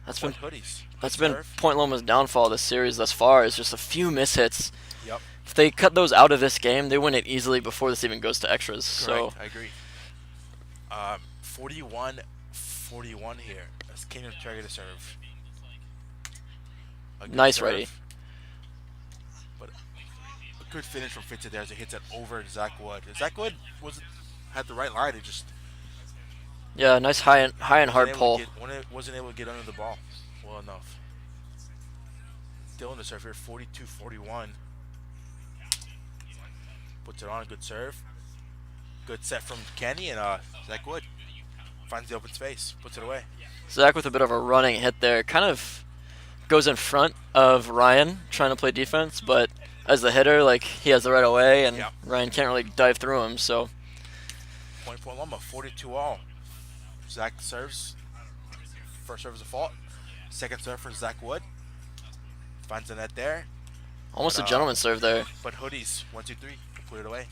That's been Hoodiez. That's Good been serve. Point Loma's downfall this series thus far, is just a few miss hits. Yep. If they cut those out of this game, they win it easily before this even goes to extras. Correct. So I agree. 41-41 here. That's Kenyon Ortega to serve. A good Nice serve, ready. But a good finish from Fitzy there as he hits it over Zach Wood. Zach Wood had the right line. It just yeah, nice high and hard pull. Wasn't able to get under the ball well enough. Dylan to serve here, 42-41. Puts it on, a good serve. Good set from Kenny, and Zach Wood finds the open space, puts it away. Zach with a bit of a running hit there, kind of goes in front of Ryan trying to play defense, but as the hitter, like, he has the right of way, and Yep. Ryan can't really dive through him. So Point Loma, 42-all. Zach serves. First serve is a fault. Second serve for Zach Wood. Finds the net there. almost But, a gentleman serve there. But Hoodiez, 1-2-3, put it away.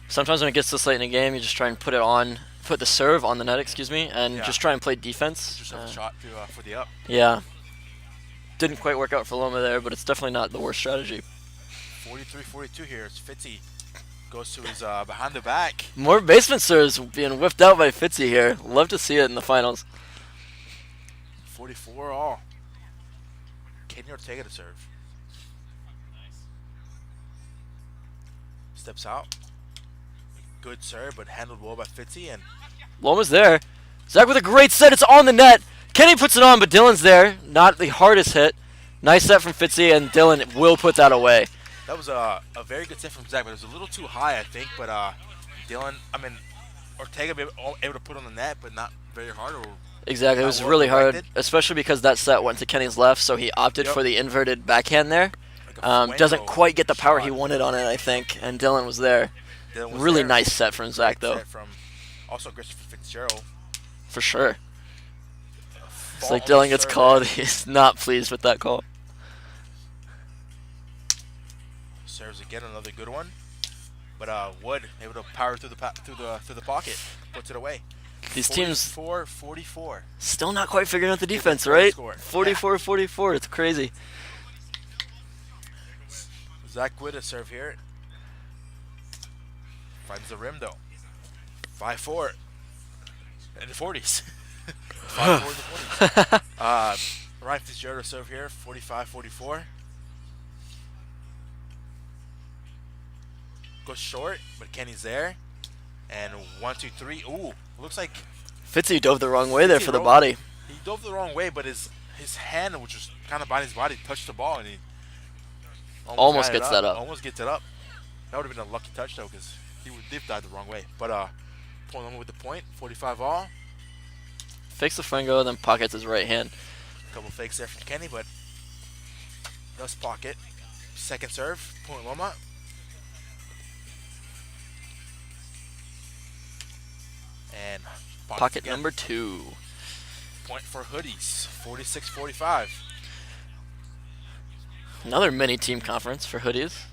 Sometimes when it gets this late in the game, you just try and put the serve on the net, and Yeah. just try and play defense. Just have a shot for the up. Yeah. Didn't quite work out for Loma there, but it's definitely not the worst strategy. 43-42 here. It's Fitzy. Goes to his behind the back. More basement serves being whipped out by Fitzy here. Love to see it in the finals. 44-all. Kenny Ortega to serve. Steps out. Good serve, but handled well by Fitzy. And Loma's there. Zach with a great set. It's on the net. Kenny puts it on, but Dylan's there. Not the hardest hit. Nice set from Fitzy, and Dylan will put that away. that was a very good set from Zach, but it was a little too high, I think. But Ortega able to put on the net, but not very hard. Or Exactly. It Not was well really hard, directed. especially because that set went to Kenny's left, so he opted Yep. for the inverted backhand there. like a Doesn't fuego quite get the power he shot. wanted on it, I think, and Dylan was there. Dylan was Really there. nice set from Zach, Great though, set from also Christopher Fitzgerald. for sure. It's Fault like on the Dylan gets serve called. there. He's not pleased with that call. Serves again, another good one. But Wood able to power through the pocket, puts it away. These teams 44. still not quite figuring out the Good defense, score, right? score. 44-44. It's crazy. Zach Wood to serve here. Finds the rim though. 5-4. In the 40s. 5-4 in the 40s. Ryan Fitzgerald to serve here. 45-44. Goes short, but Kenny's there. And 1-2-3. Ooh, looks like Fitzy dove the wrong way there Fitzy for the rolled. body. he dove the wrong way, but his hand, which was kind of behind his body, touched the ball, and he Almost got it gets that up. Almost gets it up. That would have been a lucky touch though, because he did dive the wrong way. But Point Loma with the point, 45-all. Fakes the Frango, then pockets his right hand. Couple fakes there from Kenny, but does pocket. Second serve, Point Loma. And Pocket again. number 2. Point for Hoodiez, 46-45. Another mini team conference for Hoodiez.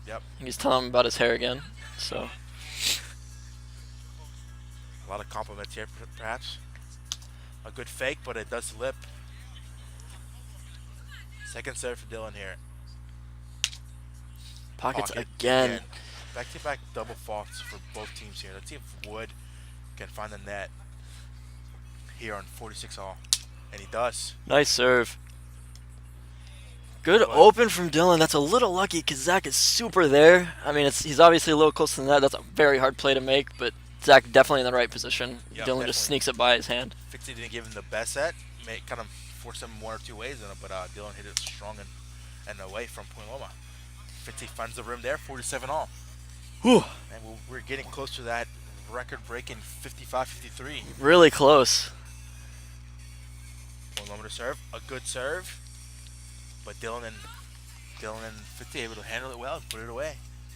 Yep. He's telling him about his hair again. So A lot of compliments here, perhaps. A good fake, but it does slip. Second serve for Dylan here. pockets Pocket again. Back-to-back double faults for both teams here. Let's see if Wood can find the net here on 46-all. And he does. Nice serve. Good But open from Dylan. That's a little lucky because Zach is super there. I mean, he's obviously a little close to the net. That's a very hard play to make, but Zach definitely in the right position. Yep, Dylan definitely. just sneaks it by his hand. Fitzy didn't give him the best set, kind of forced him one or two ways in it, but Dylan hit it strong and away from Point Loma. Fitzy finds the rim there, 47 all. Whew. And we're getting close to that record-breaking 55-53. Really close. Point Loma to serve, a good serve, but Dylan and Fitzy able to handle it well and put it away.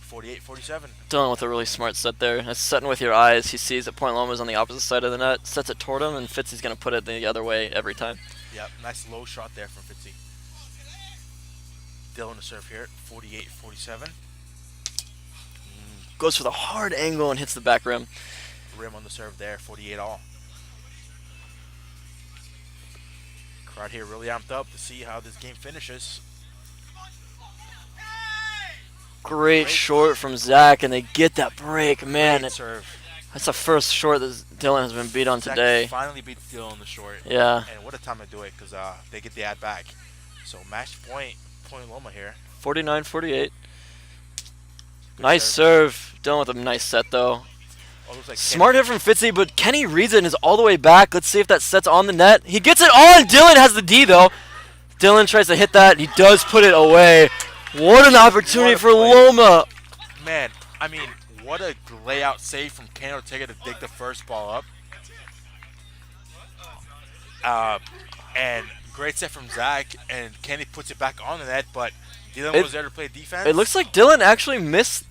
48-47. Dylan with a really smart set there. That's setting with your eyes. He sees that Point Loma's on the opposite side of the net, sets it toward him, and Fitzy's going to put it the other way every time. Yep, nice low shot there from Fitzy. Dylan to serve here, 48-47. Goes for the hard angle and hits the back rim. Rim on the serve there, 48 all. Crowd here really amped up to see how this game finishes. Great short from Zach, and they get that break. Man, Great serve. that's the first short that Dylan has been beat on Zach today. finally beat Dylan in the short. Yeah. And what a time to do it, because they get the ad back. So match point Loma here. 49-48. Good Nice serve. Dylan with a nice set, though. Oh, looks like Smart hit from Fitzy, but Kenny reads it and is all the way back. Let's see if that set's on the net. He gets it on. Dylan has the D, though. Dylan tries to hit that. He does put it away. What an opportunity for play. Loma. Man, I mean, what a layout save from Kenny Ortega to dig the first ball up. And great set from Zach, and Kenny puts it back on the net, but Dylan was there to play defense. It looks like Dylan actually missed.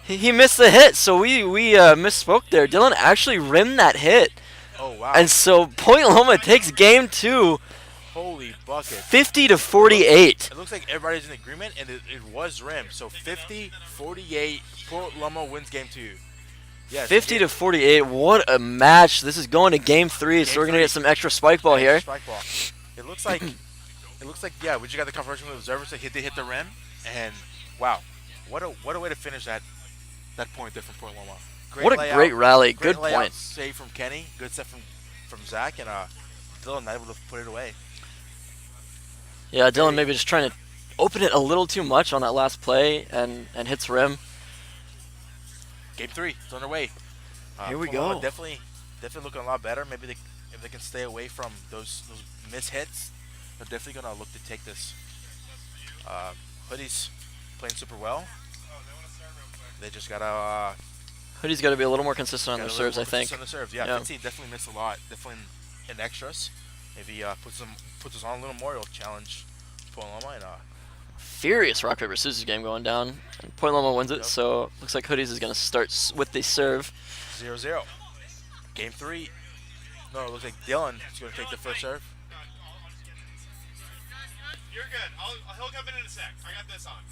He missed the hit, so we misspoke there. Dylan actually rimmed that hit. Oh, wow. And so Point Loma takes game 2, Holy bucket. 50-48. It looks like everybody's in agreement, and it was rimmed. So 50-48, Point Loma wins game 2. Yes, 50-48. What a match! This is going to game 3, so we're gonna get some extra spike ball here. Spike ball. It looks like yeah. We just got the confirmation from the observers that they hit the rim, and wow, what a way to finish that point there from Point Loma. What a great rally! Good layout point. Save from Kenny. Good set from Zach, and Dylan able to put it away. Yeah, Dylan maybe just trying to open it a little too much on that last play and hits rim. Game 3, it's underway. Here we Point Loma go. Definitely looking a lot better. Maybe if they can stay away from those miss hits, they're definitely gonna look to take this. Hoodiez playing super well. They just gotta. Hoodie's got to be a little more consistent on gotta their a little serves, more I think. consistent on the serves. Yeah, Yeah. Fitzy definitely missed a lot. Definitely in extras. If he puts us on a little more, he'll challenge Point Loma and Furious rock paper scissors game going down, and Point Loma wins it. Yep. So looks like Hoodiez is gonna start with the serve. 0-0. Game 3. No, it looks like Dylan is gonna take the first serve. You're good. He'll come in a sec. I got this on.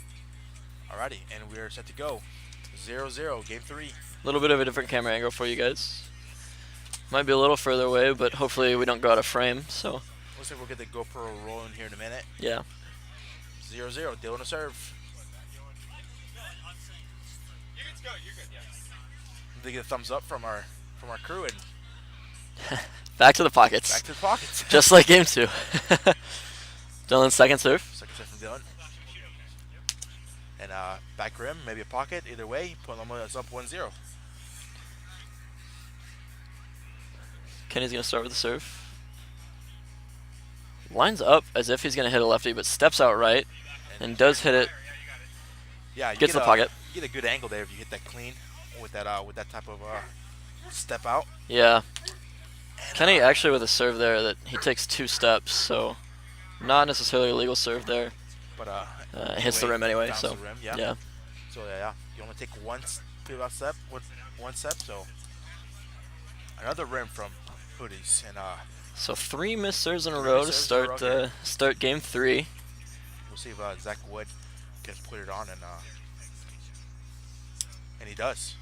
Alrighty, and we're set to go. 0-0. Game 3. A little bit of a different camera angle for you guys. Might be a little further away, but hopefully we don't go out of frame. So Looks like we'll get the GoPro rolling here in a minute. yeah. 0-0. Dylan to serve. You can go. You're good. Yes. They get a thumbs up from our crew and Back to the pockets. back to the pockets. Just like game 2. Dylan's second serve. Second serve from Dylan. And back rim, maybe a pocket. Either way, Point Loma is up 1-0. Kenny's gonna start with the serve. Lines up as if he's gonna hit a lefty, but steps out right and does hit it. Yeah, you Gets get the pocket. You get a good angle there if you hit that clean with that type of step out. Yeah. Kenny actually with a serve there that he takes 2 steps, so not necessarily a legal serve there. But Hits the rim anyway, bounce so the rim, yeah. yeah. So yeah, you only take one step with one step. So another rim from Hoodiez, and So 3 missed serves in a 3 row to missed serves in a start row here. start game 3. we'll see if Zach Wood can put it on, and he does.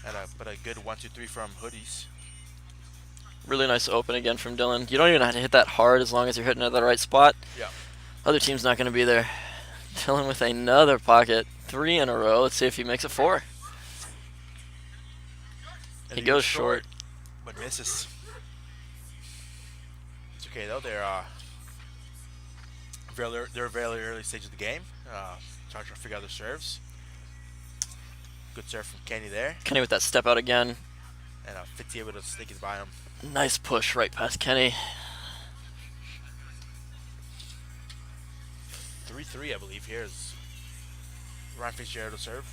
And but a good 1-2-3 from Hoodiez. Really nice open again from Dylan. You don't even have to hit that hard as long as you're hitting it at the right spot. Yeah. Other team's not going to be there. Dylan with another pocket. 3 in a row. Let's see if he makes it 4. And He goes short. but misses. It's okay though. they're very early stage of the game. Trying to figure out their serves. Good serve from Kenny there. Kenny with that step out again. And Fitzy able to sneak it by him. Nice push right past Kenny. 3-3, I believe. Here is Ryan Fitzgerald to serve.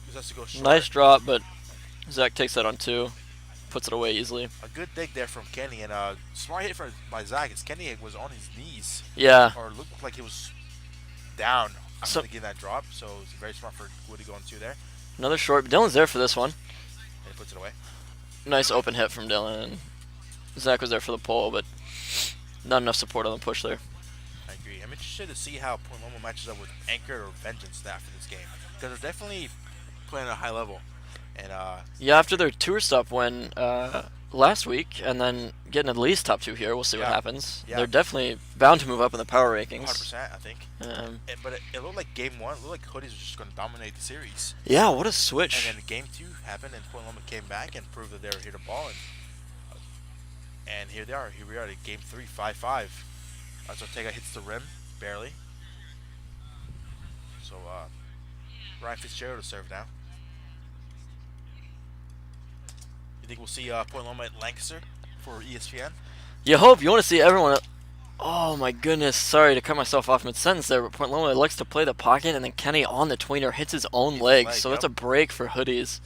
Just has to go short. Nice drop, but Zach takes that on 2. Puts it away easily. A good dig there from Kenny, and smart hit by Zach. As Kenny was on his knees. Yeah. Or looked like he was down after So, getting that drop. So it's very smart for Woody going 2 there. another short. Dylan's there for this one. And he puts it away. Nice open hit from Dylan. Zach was there for the pull, but not enough support on the push there. I agree. I'm interested to see how Point Loma matches up with Anchor or Vengeance after this game. Because they're definitely playing at a high level. And Yeah, after their tour stop win last week, and then getting at least top 2 here, we'll see what happens. Yeah. They're definitely bound to move up in the power rankings. 100%, I think. But it looked like game 1, it looked like Hoodiez was just going to dominate the series. Yeah, what a switch. And then game 2 happened, and Point Loma came back and proved that they were here to ball. And here they are. Here we are at game 3, 5-5. So Ortega hits the rim, barely. So Ryan Fitzgerald to serve now. You think we'll see Point Loma at Lancaster for ESPN? You hope. You want to see everyone. Oh my goodness. Sorry to cut myself off mid-sentence there, but Point Loma likes to play the pocket, and then Kenny on the tweener hits his own leg. So that's a break for Hoodiez.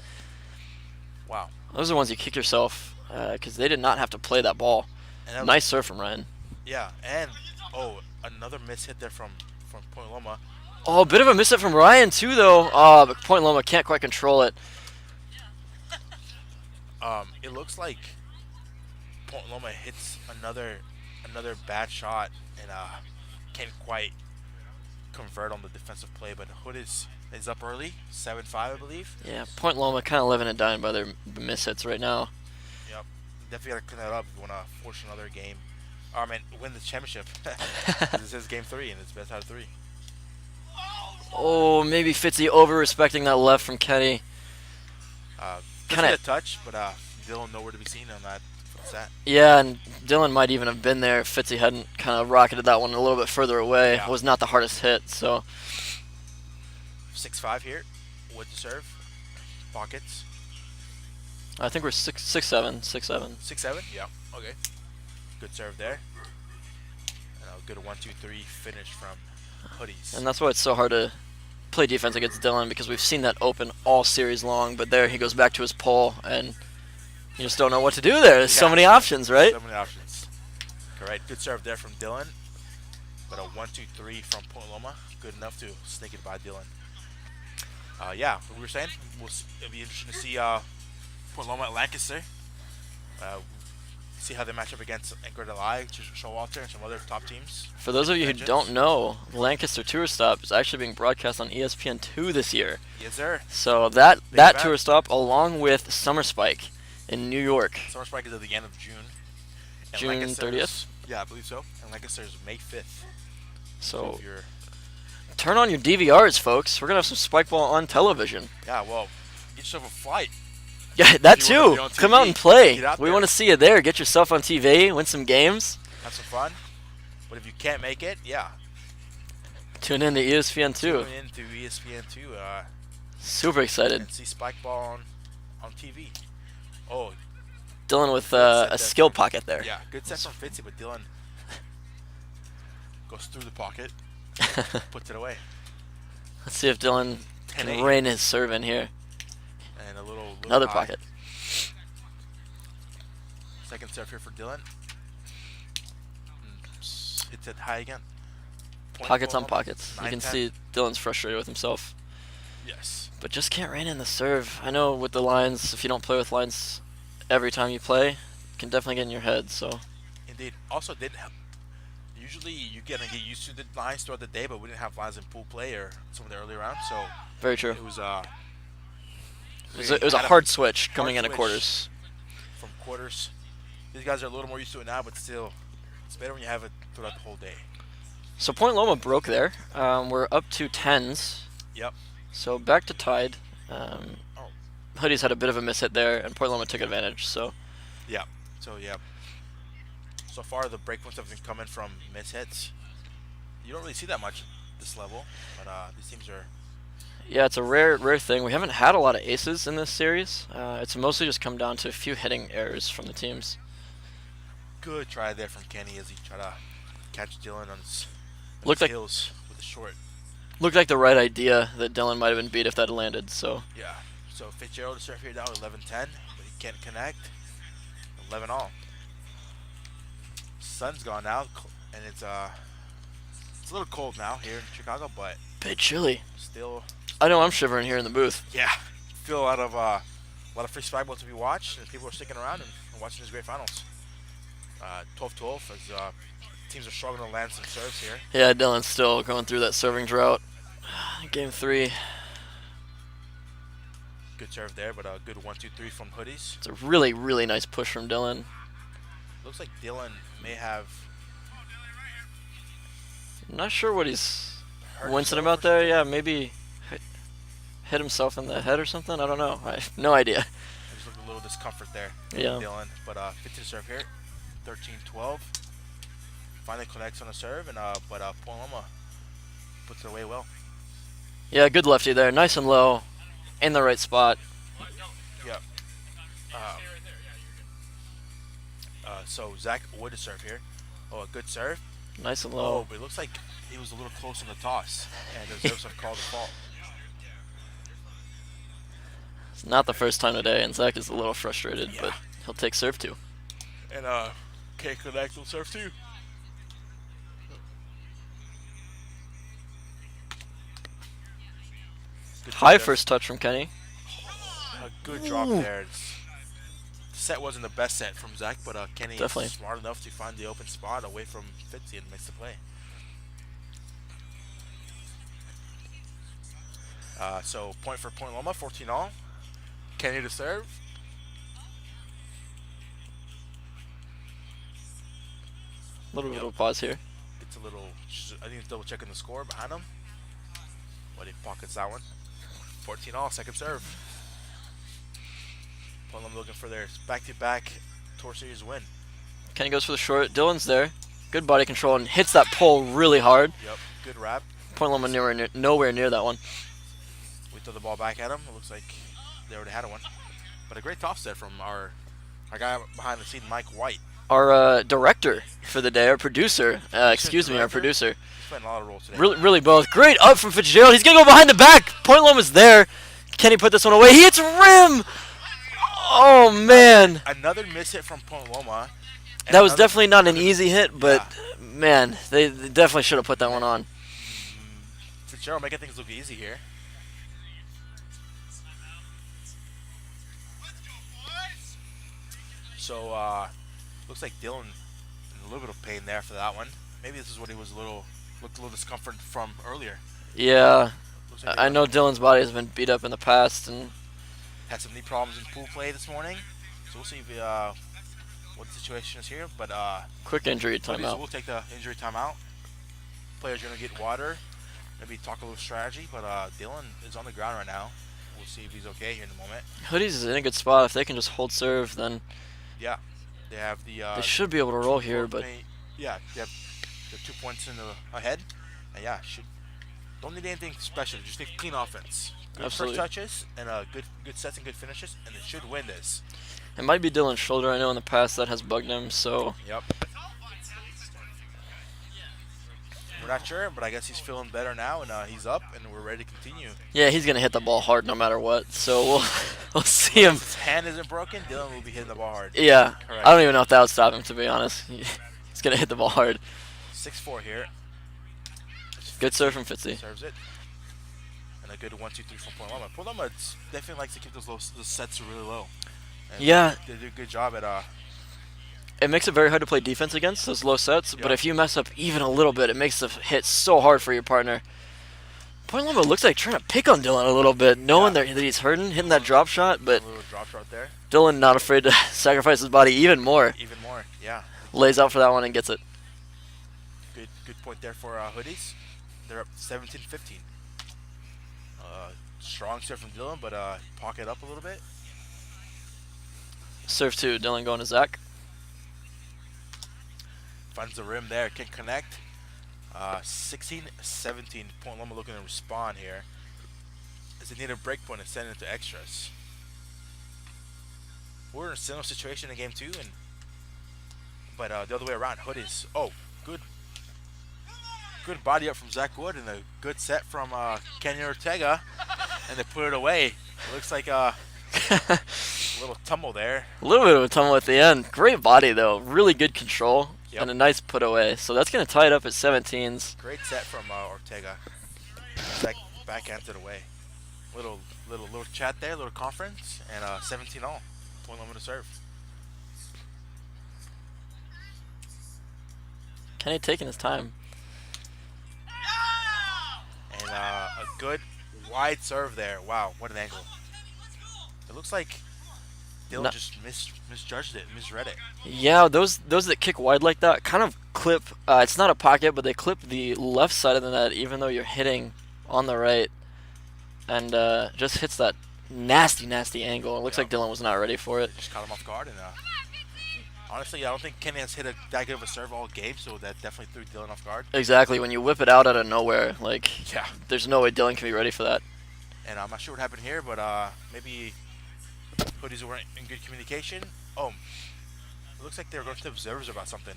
Wow. Those are the ones you kick yourself because they did not have to play that ball. Nice serve from Ryan. Yeah, and another miss hit there from Point Loma. Oh, a bit of a miss hit from Ryan too, though. But Point Loma can't quite control it. It looks like Point Loma hits another bad shot and can't quite convert on the defensive play. But Hood is up early, 7-5, I believe. Yeah, Point Loma kind of living and dying by their miss hits right now. Yep, definitely got to clean that up if you want to force another game. Win the championship. This is game 3 and it's best out of 3. Oh, maybe Fitzy over-respecting that left from Kenny. Kind of a touch, but Dylan nowhere to be seen on that set. Yeah, and Dylan might even have been there if Fitzy hadn't kind of rocketed that one a little bit further away. Yeah. It was not the hardest hit, so. 6-5 here. Wood to serve. Pockets. I think we're 6-7. 6-7? Yeah. Okay. Good serve there. And a good 1-2-3 finish from Hoodiez. And that's why it's so hard to play defense against Dylan, because we've seen that open all series long, but there he goes back to his pull, and you just don't know what to do there. There's so many options, right? So many options. Correct. Good serve there from Dylan. But a 1-2-3 from Point Loma. Good enough to sneak it by Dylan. Yeah, what we were saying, it'll be interesting to see Point Loma at Lancaster. See how they match up against Anchor Delay, Showalter, and some other top teams. For those of you who don't know, Lancaster Tour Stop is actually being broadcast on ESPN2 this year. Yes, sir. So that tour stop, along with Summer Spike in New York. Summer Spike is at the end of June. And June Lancaster's- 30th? Yeah, I believe so. And Lancaster is May 5th. So if you're, turn on your DVRs, folks. We're going to have some Spikeball on television. yeah, well, get yourself a flight. Yeah, that If you wanna too. be on Come TV, out and play. get out We there. want to see you there. Get yourself on TV, win some games. Have some fun. But if you can't make it, yeah. Tune in to ESPN2. Tune in to ESPN2 Super excited. and see Spikeball on TV. Oh, Dylan with Good a set there skill from- pocket there. yeah, good set from Fitzy, but Dylan goes through the pocket, puts it away. Let's see if Dylan can 10-8. rein his serve in here. And a little Another high. pocket. Second serve here for Dylan. Hits it high again. Point Pockets for on Loma. pockets. You can 9-10. see Dylan's frustrated with himself. Yes. But just can't rein in the serve. I know with the lines, if you don't play with lines every time you play, it can definitely get in your head. So Indeed. Also, didn't help. Usually, you get used to the lines throughout the day, but we didn't have lines in pool play or some of the early rounds, so very true. it was It was a hard switch coming into switch. quarters. from quarters. These guys are a little more used to it now, but still, it's better when you have it throughout the whole day. So Point Loma broke there. We're up to 10s. Yep. So back to tied. Oh. Hoodiez had a bit of a miss hit there, and Point Loma took advantage. So Yeah. So yeah. So far, the break points have been coming from miss hits. You don't really see that much at this level, but these teams are. Yeah, it's a rare thing. We haven't had a lot of aces in this series. It's mostly just come down to a few hitting errors from the teams. Good try there from Kenny as he tried to catch Dylan on his heels with the short. Looked like the right idea that Dylan might have been beat if that had landed. So Yeah. So Fitzgerald to serve here now 11-10, but he can't connect. 11 all. Sun's gone now, and it's a little cold now here in Chicago, but bit chilly. still. I know I'm shivering here in the booth. Yeah. Feel a lot of free Spikeball to be watched, and people are sticking around and watching these great finals. 12-12 as teams are struggling to land some serves here. Yeah, Dylan's still going through that serving drought. Game 3. Good serve there, but a good 1-2-3 from Hoodiez. It's a really, really nice push from Dylan. Looks like Dylan may have. I'm not sure what he's hurt wincing himself about or there. Yeah, maybe hit himself in the head or something. I don't know. I have no idea. There's a little discomfort there. Yeah. Dylan, but 15 serve here. 13-12. Finally connects on a serve, and but Loma puts it away well. Yeah, good lefty there. Nice and low, in the right spot. Yep. So Zach Wood to serve here. Oh, a good serve. Nice and Oh, low. but it looks like he was a little close on the toss, and deserves have called the fault. It's not the first time today, and Zach is a little frustrated, Yeah. but he'll take serve 2. And can't connect on serve 2. Good High serve. first touch from Kenny. A good drop Ooh. there. The set wasn't the best set from Zach, but Kenny Definitely. is smart enough to find the open spot away from Fitzy and makes the play. So point for Point Loma, 14 all. Kenny to serve. A little bit of a pause here. It's a little. I think he's double checking the score behind him, but he pockets that one. 14 all, second serve. Point Loma looking for their back-to-back Tour Series win. Kenny goes for the short. Dylan's there. Good body control and hits that pole really hard. Yep, good wrap. Point Loma nowhere near that one. We throw the ball back at him. It looks like they already had one. But a great toss there from our guy behind the scene, Mike White. Our director for the day, our producer, excuse me, our Director? producer. He's playing a lot of roles today. Really both. Great up from Fitzgerald. He's going to go behind the back. Point Loma's there. Kenny put this one away. He hits rim. Oh, man. Another miss hit from Point Loma. That was definitely not an easy hit, but, man, they definitely should have put that one on. Fitzgerald making things look easy here. So, looks like Dylan in a little bit of pain there for that one. Maybe this is what he was looked a little discomfort from earlier. Yeah, Looks like I know Dylan's body has been beat up in the past, and had some knee problems in pool play this morning. So we'll see if, what the situation is here. But quick injury Hoodiez timeout. will take the injury timeout. Players are going to get water. Maybe talk a little strategy. But Dylan is on the ground right now. We'll see if he's okay here in a moment. Hoodiez is in a good spot. If they can just hold serve, then Yeah, they have the. they should be able to roll here, but yeah, they have the 2 points in the ahead, and yeah, don't need anything special. Just need clean offense, good Absolutely. first touches, and good sets and good finishes, and they should win this. it might be Dylan's shoulder. I know in the past that has bugged him, so Yep. We're not sure, but I guess he's feeling better now, and he's up, and we're ready to continue. yeah, he's going to hit the ball hard no matter what, so we'll see him. If his hand isn't broken, Dylan will be hitting the ball hard. Yeah, Correct. I don't even know if that would stop him, to be honest. He's going to hit the ball hard. 6-4 here. Good serve from Fitzy. Serves it. And a good 1-2-3 from Point Loma. Point Loma definitely likes to keep those sets really low. And Yeah. They do a good job at It makes it very hard to play defense against those low sets, but Yep. if you mess up even a little bit, it makes the hit so hard for your partner. Point Loma looks like trying to pick on Dylan a little bit, knowing that he's hurting, hitting that drop shot, but a little drop shot there. Dylan not afraid to sacrifice his body even more. Even more, yeah. Lays out for that one and gets it. Good point there for Hoodiez. They're up 17-15. Strong serve from Dylan, but pocket up a little bit. Serve 2, Dylan going to Zach. Finds the rim there. Can't connect. 16-17. Point Loma looking to respond here. As they need a break point and send it to extras. We're in a similar situation in game 2, but the other way around. Hoodiez. Oh, good body up from Zach Wood and a good set from Kenny Ortega, and they put it away. It looks like a little tumble there. A little bit of a tumble at the end. Great body though, really good control, Yep. and a nice put away. So that's gonna tie it up at 17s. Great set from Ortega. Zach backhanded away. Little chat there, little conference, and 17-all. Point Loma to serve. Kenny taking his time. And a good wide serve there. Wow, what an angle. It looks like Dylan just misjudged it, misread it. Yeah, those that kick wide like that kind of clip. It's not a pocket, but they clip the left side of the net, even though you're hitting on the right, and just hits that nasty angle. It looks like Dylan was not ready for it. Just caught him off guard, and honestly, I don't think Kenny has hit that good of a serve all game, so that definitely threw Dylan off guard. Exactly, when you whip it out of nowhere, like, Yeah. there's no way Dylan can be ready for that. And I'm not sure what happened here, but maybe Hoodiez weren't in good communication. Oh, it looks like they were going to the observers about something.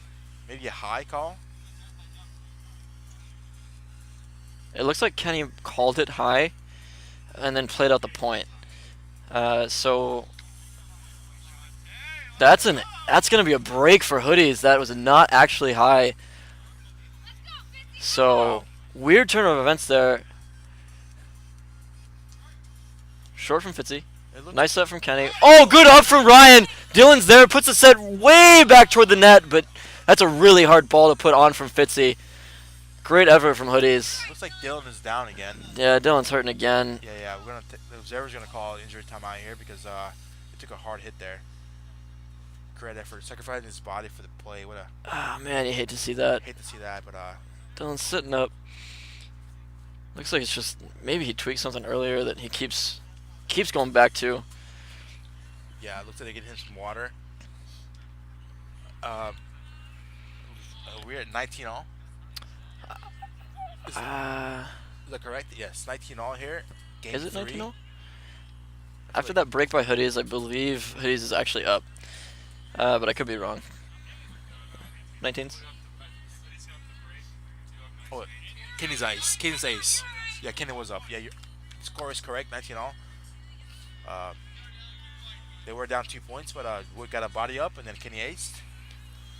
Maybe a high call? It looks like Kenny called it high, and then played out the point. So that's gonna be a break for Hoodiez. That was not actually high. So Wow. weird turn of events there. Short from Fitzy. Nice set from Kenny. Oh, good up from Ryan. Dylan's there, puts the set way back toward the net, but that's a really hard ball to put on from Fitzy. Great effort from Hoodiez. Looks like Dylan is down again. Yeah, Dylan's hurting again. Yeah. The observer's gonna call injury timeout here because it took a hard hit there. Great effort, sacrificing his body for the play. What a Ah, man, you hate to see that. hate to see that, but Dylan's sitting up. Looks like it's just maybe he tweaked something earlier that he keeps going back to. yeah, it looks like they get him some water. We're at 19-all. Is that correct? Yes, 19-all here. Game Is it 3. 19-0? After that break by Hoodiez, I believe Hoodiez is actually up. But I could be wrong. 19s? Oh, Kenny's ace. Yeah, Kenny was up. Yeah, your score is correct, 19-all. They were down 2 points, but Wood got a body up, and then Kenny aced.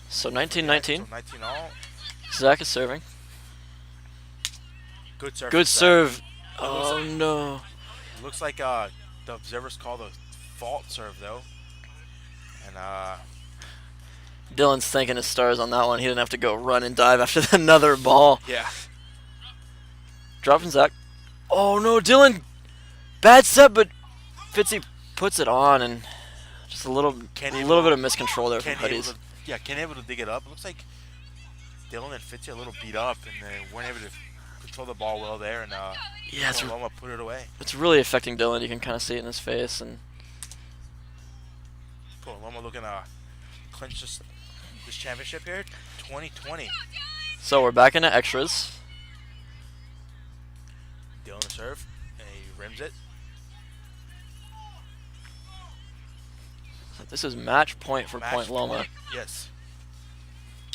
So 19-19. So 19-all. Zach is serving. Good serve. Good from Zach. serve. Oh, no. Looks like the observers called a fault serve, though. And Dylan's thanking his stars on that one. He didn't have to go run and dive after another ball. yeah. Drop from Zach. Oh, no, Dylan. Bad set, but Fitzy puts it on, and just a little bit of miscontrol there from Hoodiez. Kenny able to dig it up. It looks like Dylan and Fitzy are a little beat up, and they weren't able to control the ball well there, and Yeah, Loma put it away. it's really affecting Dylan. You can kind of see it in his face. And Loma looking to clinch this championship here, 2020. so we're back into extras. Dylan to serve, and he rims it. This is match point for Match Point Loma. point, yes.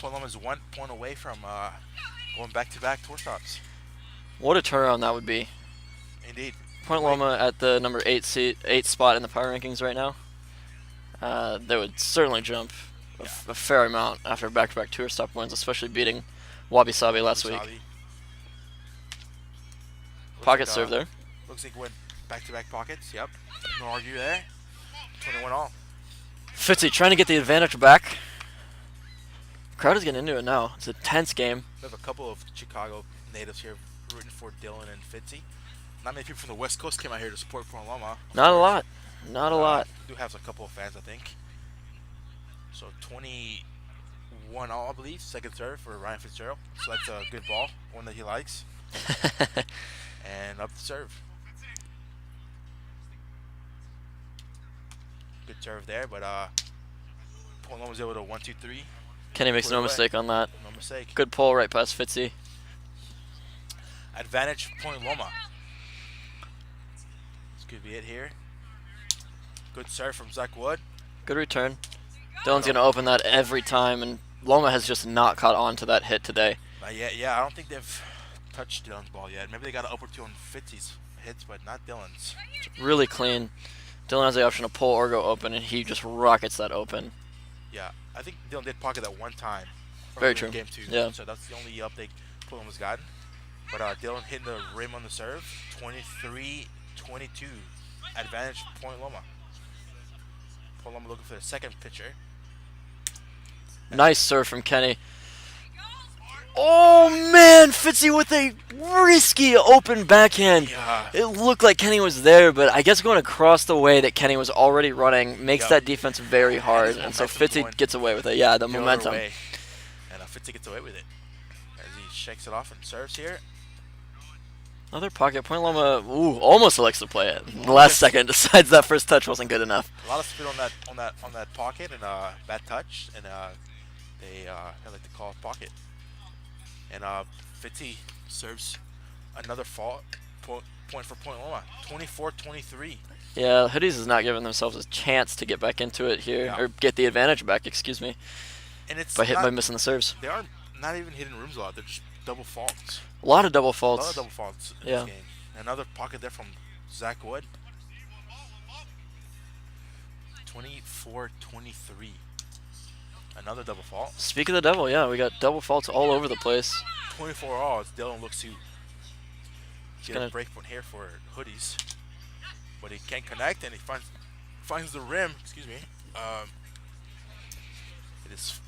Point Loma's 1 point away from going back-to-back tour stops. What a turnaround that would be. Indeed. Point Loma at the number 8 spot in the power rankings right now. They would certainly jump a fair amount after back-to-back tour stop wins, especially beating Wabi Sabi last week. Pocket serve there. Looks like went back-to-back pockets. Yep. No argue there. 21-all. Fitzy trying to get the advantage back. Crowd is getting into it now. It's a tense game. We have a couple of Chicago natives here rooting for Dylan and Fitzy. Not many people from the West Coast came out here to support Point Loma. Not a lot. Not a lot. We do have a couple of fans, I think. So 21-all, I believe. Second serve for Ryan Fitzgerald. So that's a good ball, one that he likes. And up the serve. Good serve there, but Point Loma was able to 1-2-3 Kenny makes Put it no away. mistake on that. No mistake. Good pull right past Fitzy. Advantage point Loma. This could be it here. Good serve from Zach Wood. Good return. Dylan's going to open that every time, and Loma has just not caught on to that hit today. Not yet. Yeah, I don't think they've touched Dylan's ball yet. Maybe they got an up or two on Fitzy's hits, but not Dylan's. It's really clean. Dylan has the option to pull or go open, and he just rockets that open. Yeah, I think Dylan did pocket that one time. Very early true. in Game 2. Yeah. So that's the only update Pullman's gotten. But Dylan hitting the rim on the serve. 23-22. Advantage point Loma. Point Loma looking for the second pitcher. Nice serve from Kenny. Oh, man! Fitzy with a risky open backhand. Yeah. It looked like Kenny was there, but I guess going across the way that Kenny was already running makes Yep. that defense very hard, and so momentum Fitzy going gets away with it. Yeah, the the other momentum. way. And Fitzy gets away with it. As he shakes it off and serves here. Another pocket. Point Loma, almost elects to play it. In the last second, decides that first touch wasn't good enough. A lot of speed on that pocket and bad touch, and they like to call it pocket. And Fitzy serves another point for Point Loma. 24-23. Yeah, Hoodiez is not giving themselves a chance to get back into it here, Yeah. or get the advantage back, excuse me, And it's by missing the serves. They are not even hitting rooms a lot. They're just double faults. A lot of double A lot faults. of double faults in Yeah. this game. Another pocket there from Zach Wood. 24-23. Another double fault. Speak of the devil, yeah, we got double faults all over the place. 24 all as Dylan looks to get gonna- a break point here for Hoodiez. But he can't connect, and he finds the rim. Excuse me. It is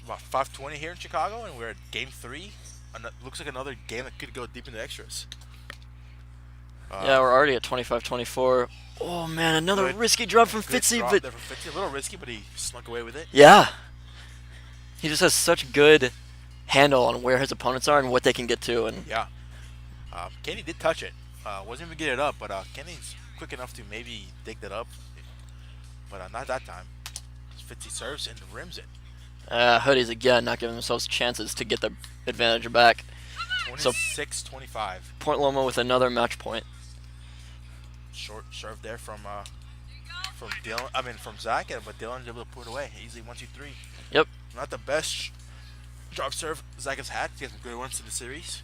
about 5:20 here in Chicago, and we're at Game 3. Looks like another game that could go deep into extras. Yeah, we're already at 25-24. Oh, man, another Good- risky drop from Good Fitzy, drop but there from Fitzy. A little risky, but he snuck away with it. yeah. He just has such good handle on where his opponents are and what they can get to, and Yeah. Kenny did touch it. Wasn't even get it up, but Kenny's quick enough to maybe dig that up. But not that time. Fitzy serves and rims it. Hoodiez again not giving themselves chances to get the advantage back. So- 26-25. Point Loma with another match point. Short serve there from Dylan. I mean from Zach, but Dylan's able to put it away easily. 1-2-3. Yep. Not the best drop serve Zach has had. He has some good ones in the series.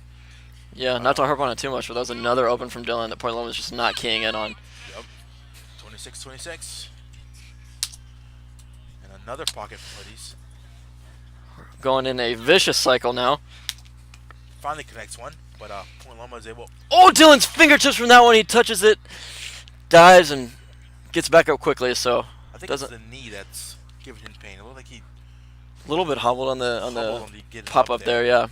Yeah, not to harp on it too much, but that was another open from Dylan that Point Loma was just not keying in on. Yep. 26-26. And another pocket for Hoodiez. Going in a vicious cycle now. Finally connects one, but Point Loma is able. Oh, Dylan's fingertips from that one. He touches it, dives, and gets back up quickly. So I think doesn't it's the knee that's giving him pain. It looked like he a little bit hobbled on hobbled the on the getting pop up there. Yeah.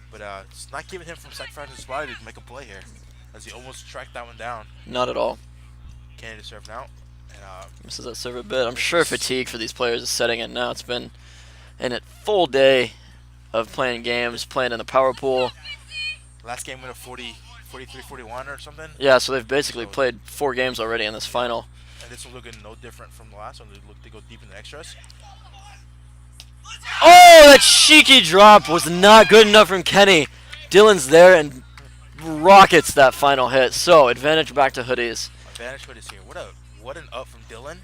But it's not giving him from sacrificing his body to make a play here, as he almost tracked that one down. Not at all. Kennedy to serve now, and Misses that serve a bit. I'm sure fatigue for these players is setting in now. It's been a full day of playing games, playing in the power pool. last game went a 43-41 or something. Yeah, so they've basically So- played 4 games already in this final. And this one looking no different from the last one. They look to go deep in the extras. Oh, that cheeky drop was not good enough from Kenny. Dylan's there and rockets that final hit. So advantage back to Hoodiez. Advantage for this here. What an up from Dylan.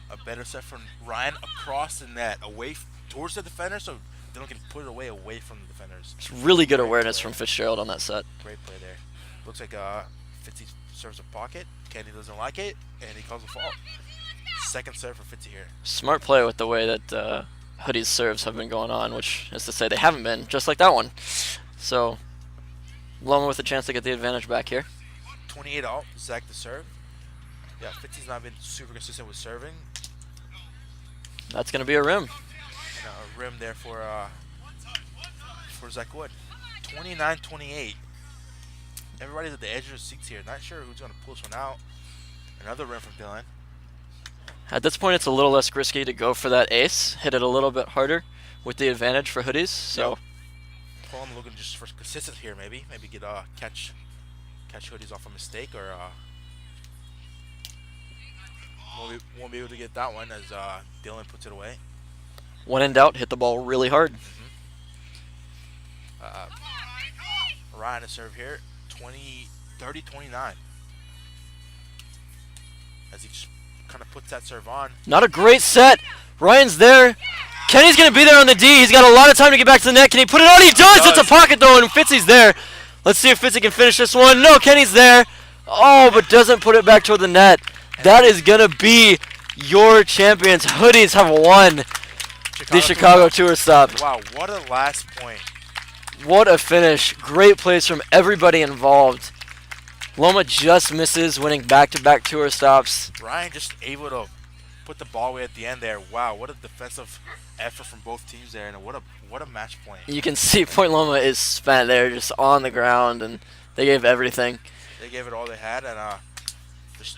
A better set from Ryan across the net, away towards the defender, so Dylan can put it away from the defenders. It's really good Great awareness play. from Fitzgerald on that set. Great play there. Looks like Fitzy serves a pocket. Kenny doesn't like it, and he calls a fault. Second serve for Fitzy here. Smart play with the way that Hoodiez serves have been going on, which is to say they haven't been, just like that one. So Loma with a chance to get the advantage back here. 28 all. Zach to serve. Yeah, Fitzy's not been super consistent with serving. That's going to be a rim. And a rim there for Zach Wood. 29-28. Everybody's at the edge of their seats here. Not sure who's going to pull this one out. Another rim from Dylan. At this point, it's a little less risky to go for that ace. Hit it a little bit harder with the advantage for Hoodiez. So Pullum looking just for consistency here, maybe. Maybe get catch Hoodiez off a mistake, or won't be able to get that one as Dylan puts it away. When in doubt, hit the ball really hard. Ryan to serve here. 30-29. As he just kind of puts that serve on. Not a great set. Ryan's there. Kenny's going to be there on the D. He's got a lot of time to get back to the net. Can he put it on? He does! It's a pocket though, and Fitzy's there. Let's see if Fitzy can finish this one. No, Kenny's there. Oh, but doesn't put it back toward the net. That is going to be your champions. Hoodiez have won the Chicago Tour Stop. Wow, what a last point. What a finish. Great plays from everybody involved. Loma just misses, winning back-to-back tour stops. Ryan just able to put the ball away at the end there. Wow, what a defensive effort from both teams there, and what a match point. You can see Point Loma is spent there, just on the ground, and they gave everything. They gave it all they had, and just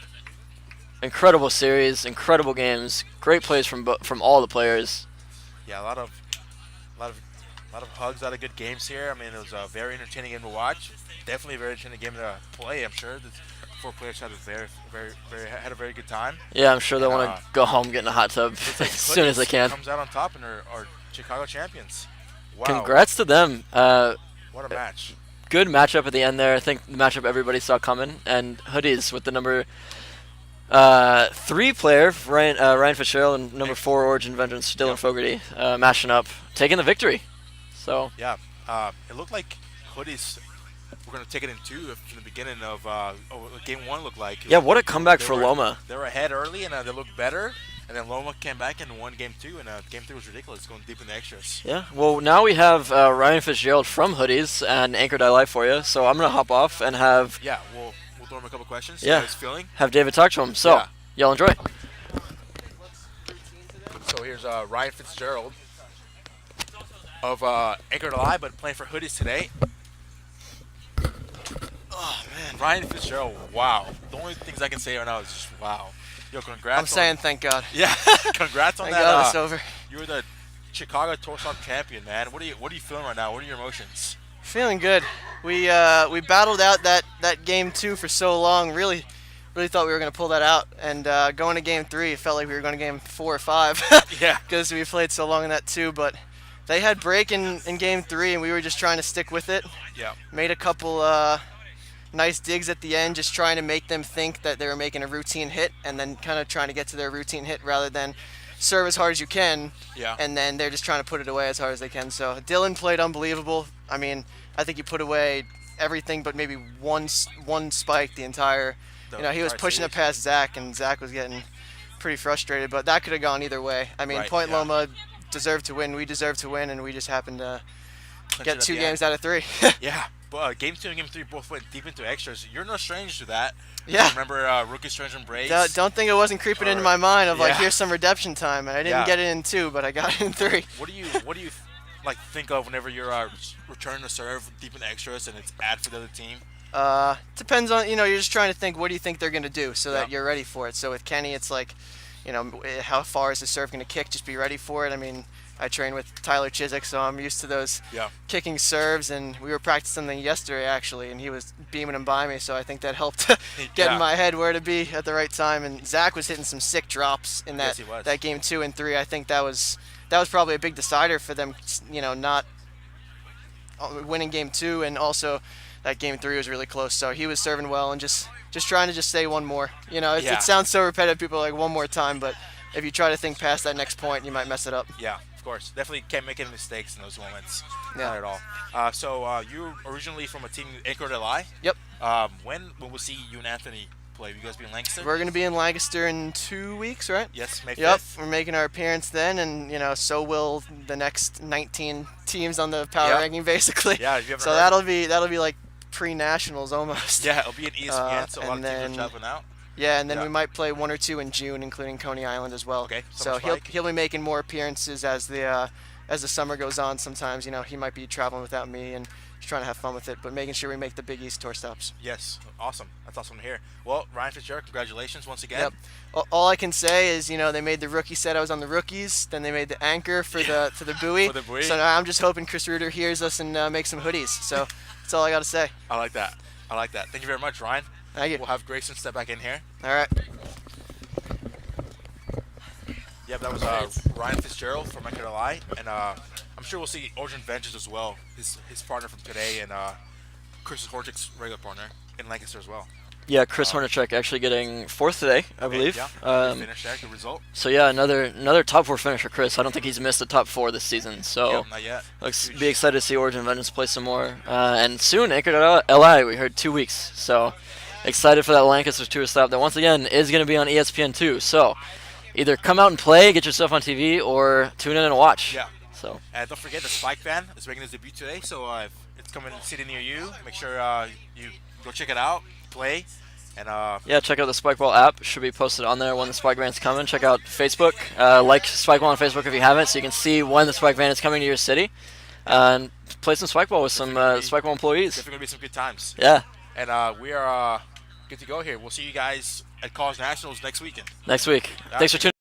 incredible series, incredible games, great plays from all the players. Yeah, a lot of hugs, a lot of good games here. I mean, it was a very entertaining game to watch. Definitely a very entertaining game to play. I'm sure the 4 players had a very good time. Yeah, I'm sure they want to go home, get in a hot tub as soon as they can. Comes out on top and are Chicago champions. Wow. Congrats to them. What a match. Good matchup at the end there. I think the matchup everybody saw coming. And Hoodiez with the number 3 player, Ryan Fitzgerald, and number 4 Origin Vengeance, Dylan Fogarty, mashing up, taking the victory. So yeah, it looked like Hoodiez were going to take it in 2 from the beginning of game 1 looked like. Yeah, what a comeback for Loma. They were ahead early, and they looked better. And then Loma came back and won game 2, and game 3 was ridiculous, going deep in the extras. Yeah, well, now we have Ryan Fitzgerald from Hoodiez and Anchored I Live for you. So I'm going to hop off and have... Yeah, we'll throw him a couple questions, see yeah, how he's feeling. Have David talk to him. So, yeah. Y'all enjoy. So here's Ryan Fitzgerald of Anchored Alive, but playing for Hoodiez today. Oh, man. Ryan Fitzgerald, wow. The only things I can say right now is just wow. Yo, congrats. I'm saying thank God. Yeah, congrats on thank that. God it's over. You were the Chicago Tour Stop champion, man. What are you feeling right now? What are your emotions? Feeling good. We battled out that game 2 for so long. Really thought we were going to pull that out. And going to game 3, it felt like we were going to game 4 or 5. Yeah. Because we played so long in that 2. But they had break in game 3, and we were just trying to stick with it. Yeah. Made a couple nice digs at the end, just trying to make them think that they were making a routine hit, and then kind of trying to get to their routine hit rather than serve as hard as you can. Yeah. And then they're just trying to put it away as hard as they can. So Dylan played unbelievable. I mean, I think he put away everything but maybe one spike the entire. He was pushing it past Zach, and Zach was getting pretty frustrated. But that could have gone either way. I mean, Right, Point yeah. Loma deserved to win. We deserved to win, and we just happened to get 2 games out of 3. Yeah. But game 2 and game 3 both went deep into extras. You're no stranger to that. Yeah. Remember Rookie Strange Embrace? Don't think it wasn't creeping into my mind of like, Yeah. here's some redemption time, and I didn't Yeah. get it in 2, but I got it in 3. What do you like think of whenever you're returning a serve deep in the extras and it's ad for the other team? Depends on, you're just trying to think, what do you think they're going to do so that Yeah. you're ready for it. So with Kenny, it's like, how far is the serve going to kick? Just be ready for it. I mean, I train with Tyler Chiswick, so I'm used to those kicking serves, and we were practicing them yesterday, actually, and he was beaming them by me, so I think that helped get in my head where to be at the right time. And Zach was hitting some sick drops in Yes, he was. that game 2 and 3. I think that was probably a big decider for them, not winning game 2, and also that game 3 was really close. So he was serving well and just trying to say one more. It sounds so repetitive. People are like, one more time, but if you try to think past that next point, you might mess it up. Yeah, of course. Definitely can't make any mistakes in those moments. Yeah. Not at all. So you're originally from a team Anchored Ally. Yep. When will we see you and Anthony play? Will you guys be in Lancaster? We're going to be in Lancaster in 2 weeks, right? Yes, May 5th. Yep, we're making our appearance then, and so will the next 19 teams on the power ranking, basically. Yeah, if you haven't so heard. that'll be like pre-nationals almost. Yeah, it'll be an ESPN, so a lot of and teams are then- traveling out. Yeah, and then Yeah. we might play 1 or 2 in June, including Coney Island as well. Okay, So Summer Spike. he'll be making more appearances as the summer goes on. Sometimes he might be traveling without me and just trying to have fun with it, but making sure we make the Big East tour stops. Yes, awesome. That's awesome to hear. Well, Ryan Fitzgerald, congratulations once again. Yep. All I can say is, they made the rookie set. I was on the rookies. Then they made the anchor for the buoy. For the buoy. So now I'm just hoping Chris Reuter hears us and makes some hoodies. So that's all I got to say. I like that. Thank you very much, Ryan. Thank you. We'll have Grayson step back in here. All right. Yeah, that was Ryan Fitzgerald from McIntyre, and I'm sure we'll see Origin Ventures as well. His partner from today, and Chris Horchick's regular partner in Lancaster as well. Yeah, Chris Hornacek actually getting fourth today, I believe. Yeah, finish there, good result. So yeah, another top 4 finish for Chris. I don't think he's missed the top 4 this season. So not yet. Be excited to see Origin Vengeance play some more. And soon, anchored at LI, we heard 2 weeks. So excited for that Lancaster tour stop that once again is going to be on ESPN2. So either come out and play, get yourself on TV, or tune in and watch. Yeah. So. And don't forget the Spike Van is making his debut today. So if it's coming to city near you, make sure you go check it out, play. And yeah, check out the Spikeball app. Should be posted on there when the Spike Van's coming. Check out Facebook. Like Spikeball on Facebook if you haven't, so you can see when the Spike Van is coming to your city. And play some Spikeball with some Spikeball employees. Definitely going to be some good times. Yeah. And we are good to go here. We'll see you guys at College Nationals next weekend. Next week. Thanks for tuning in.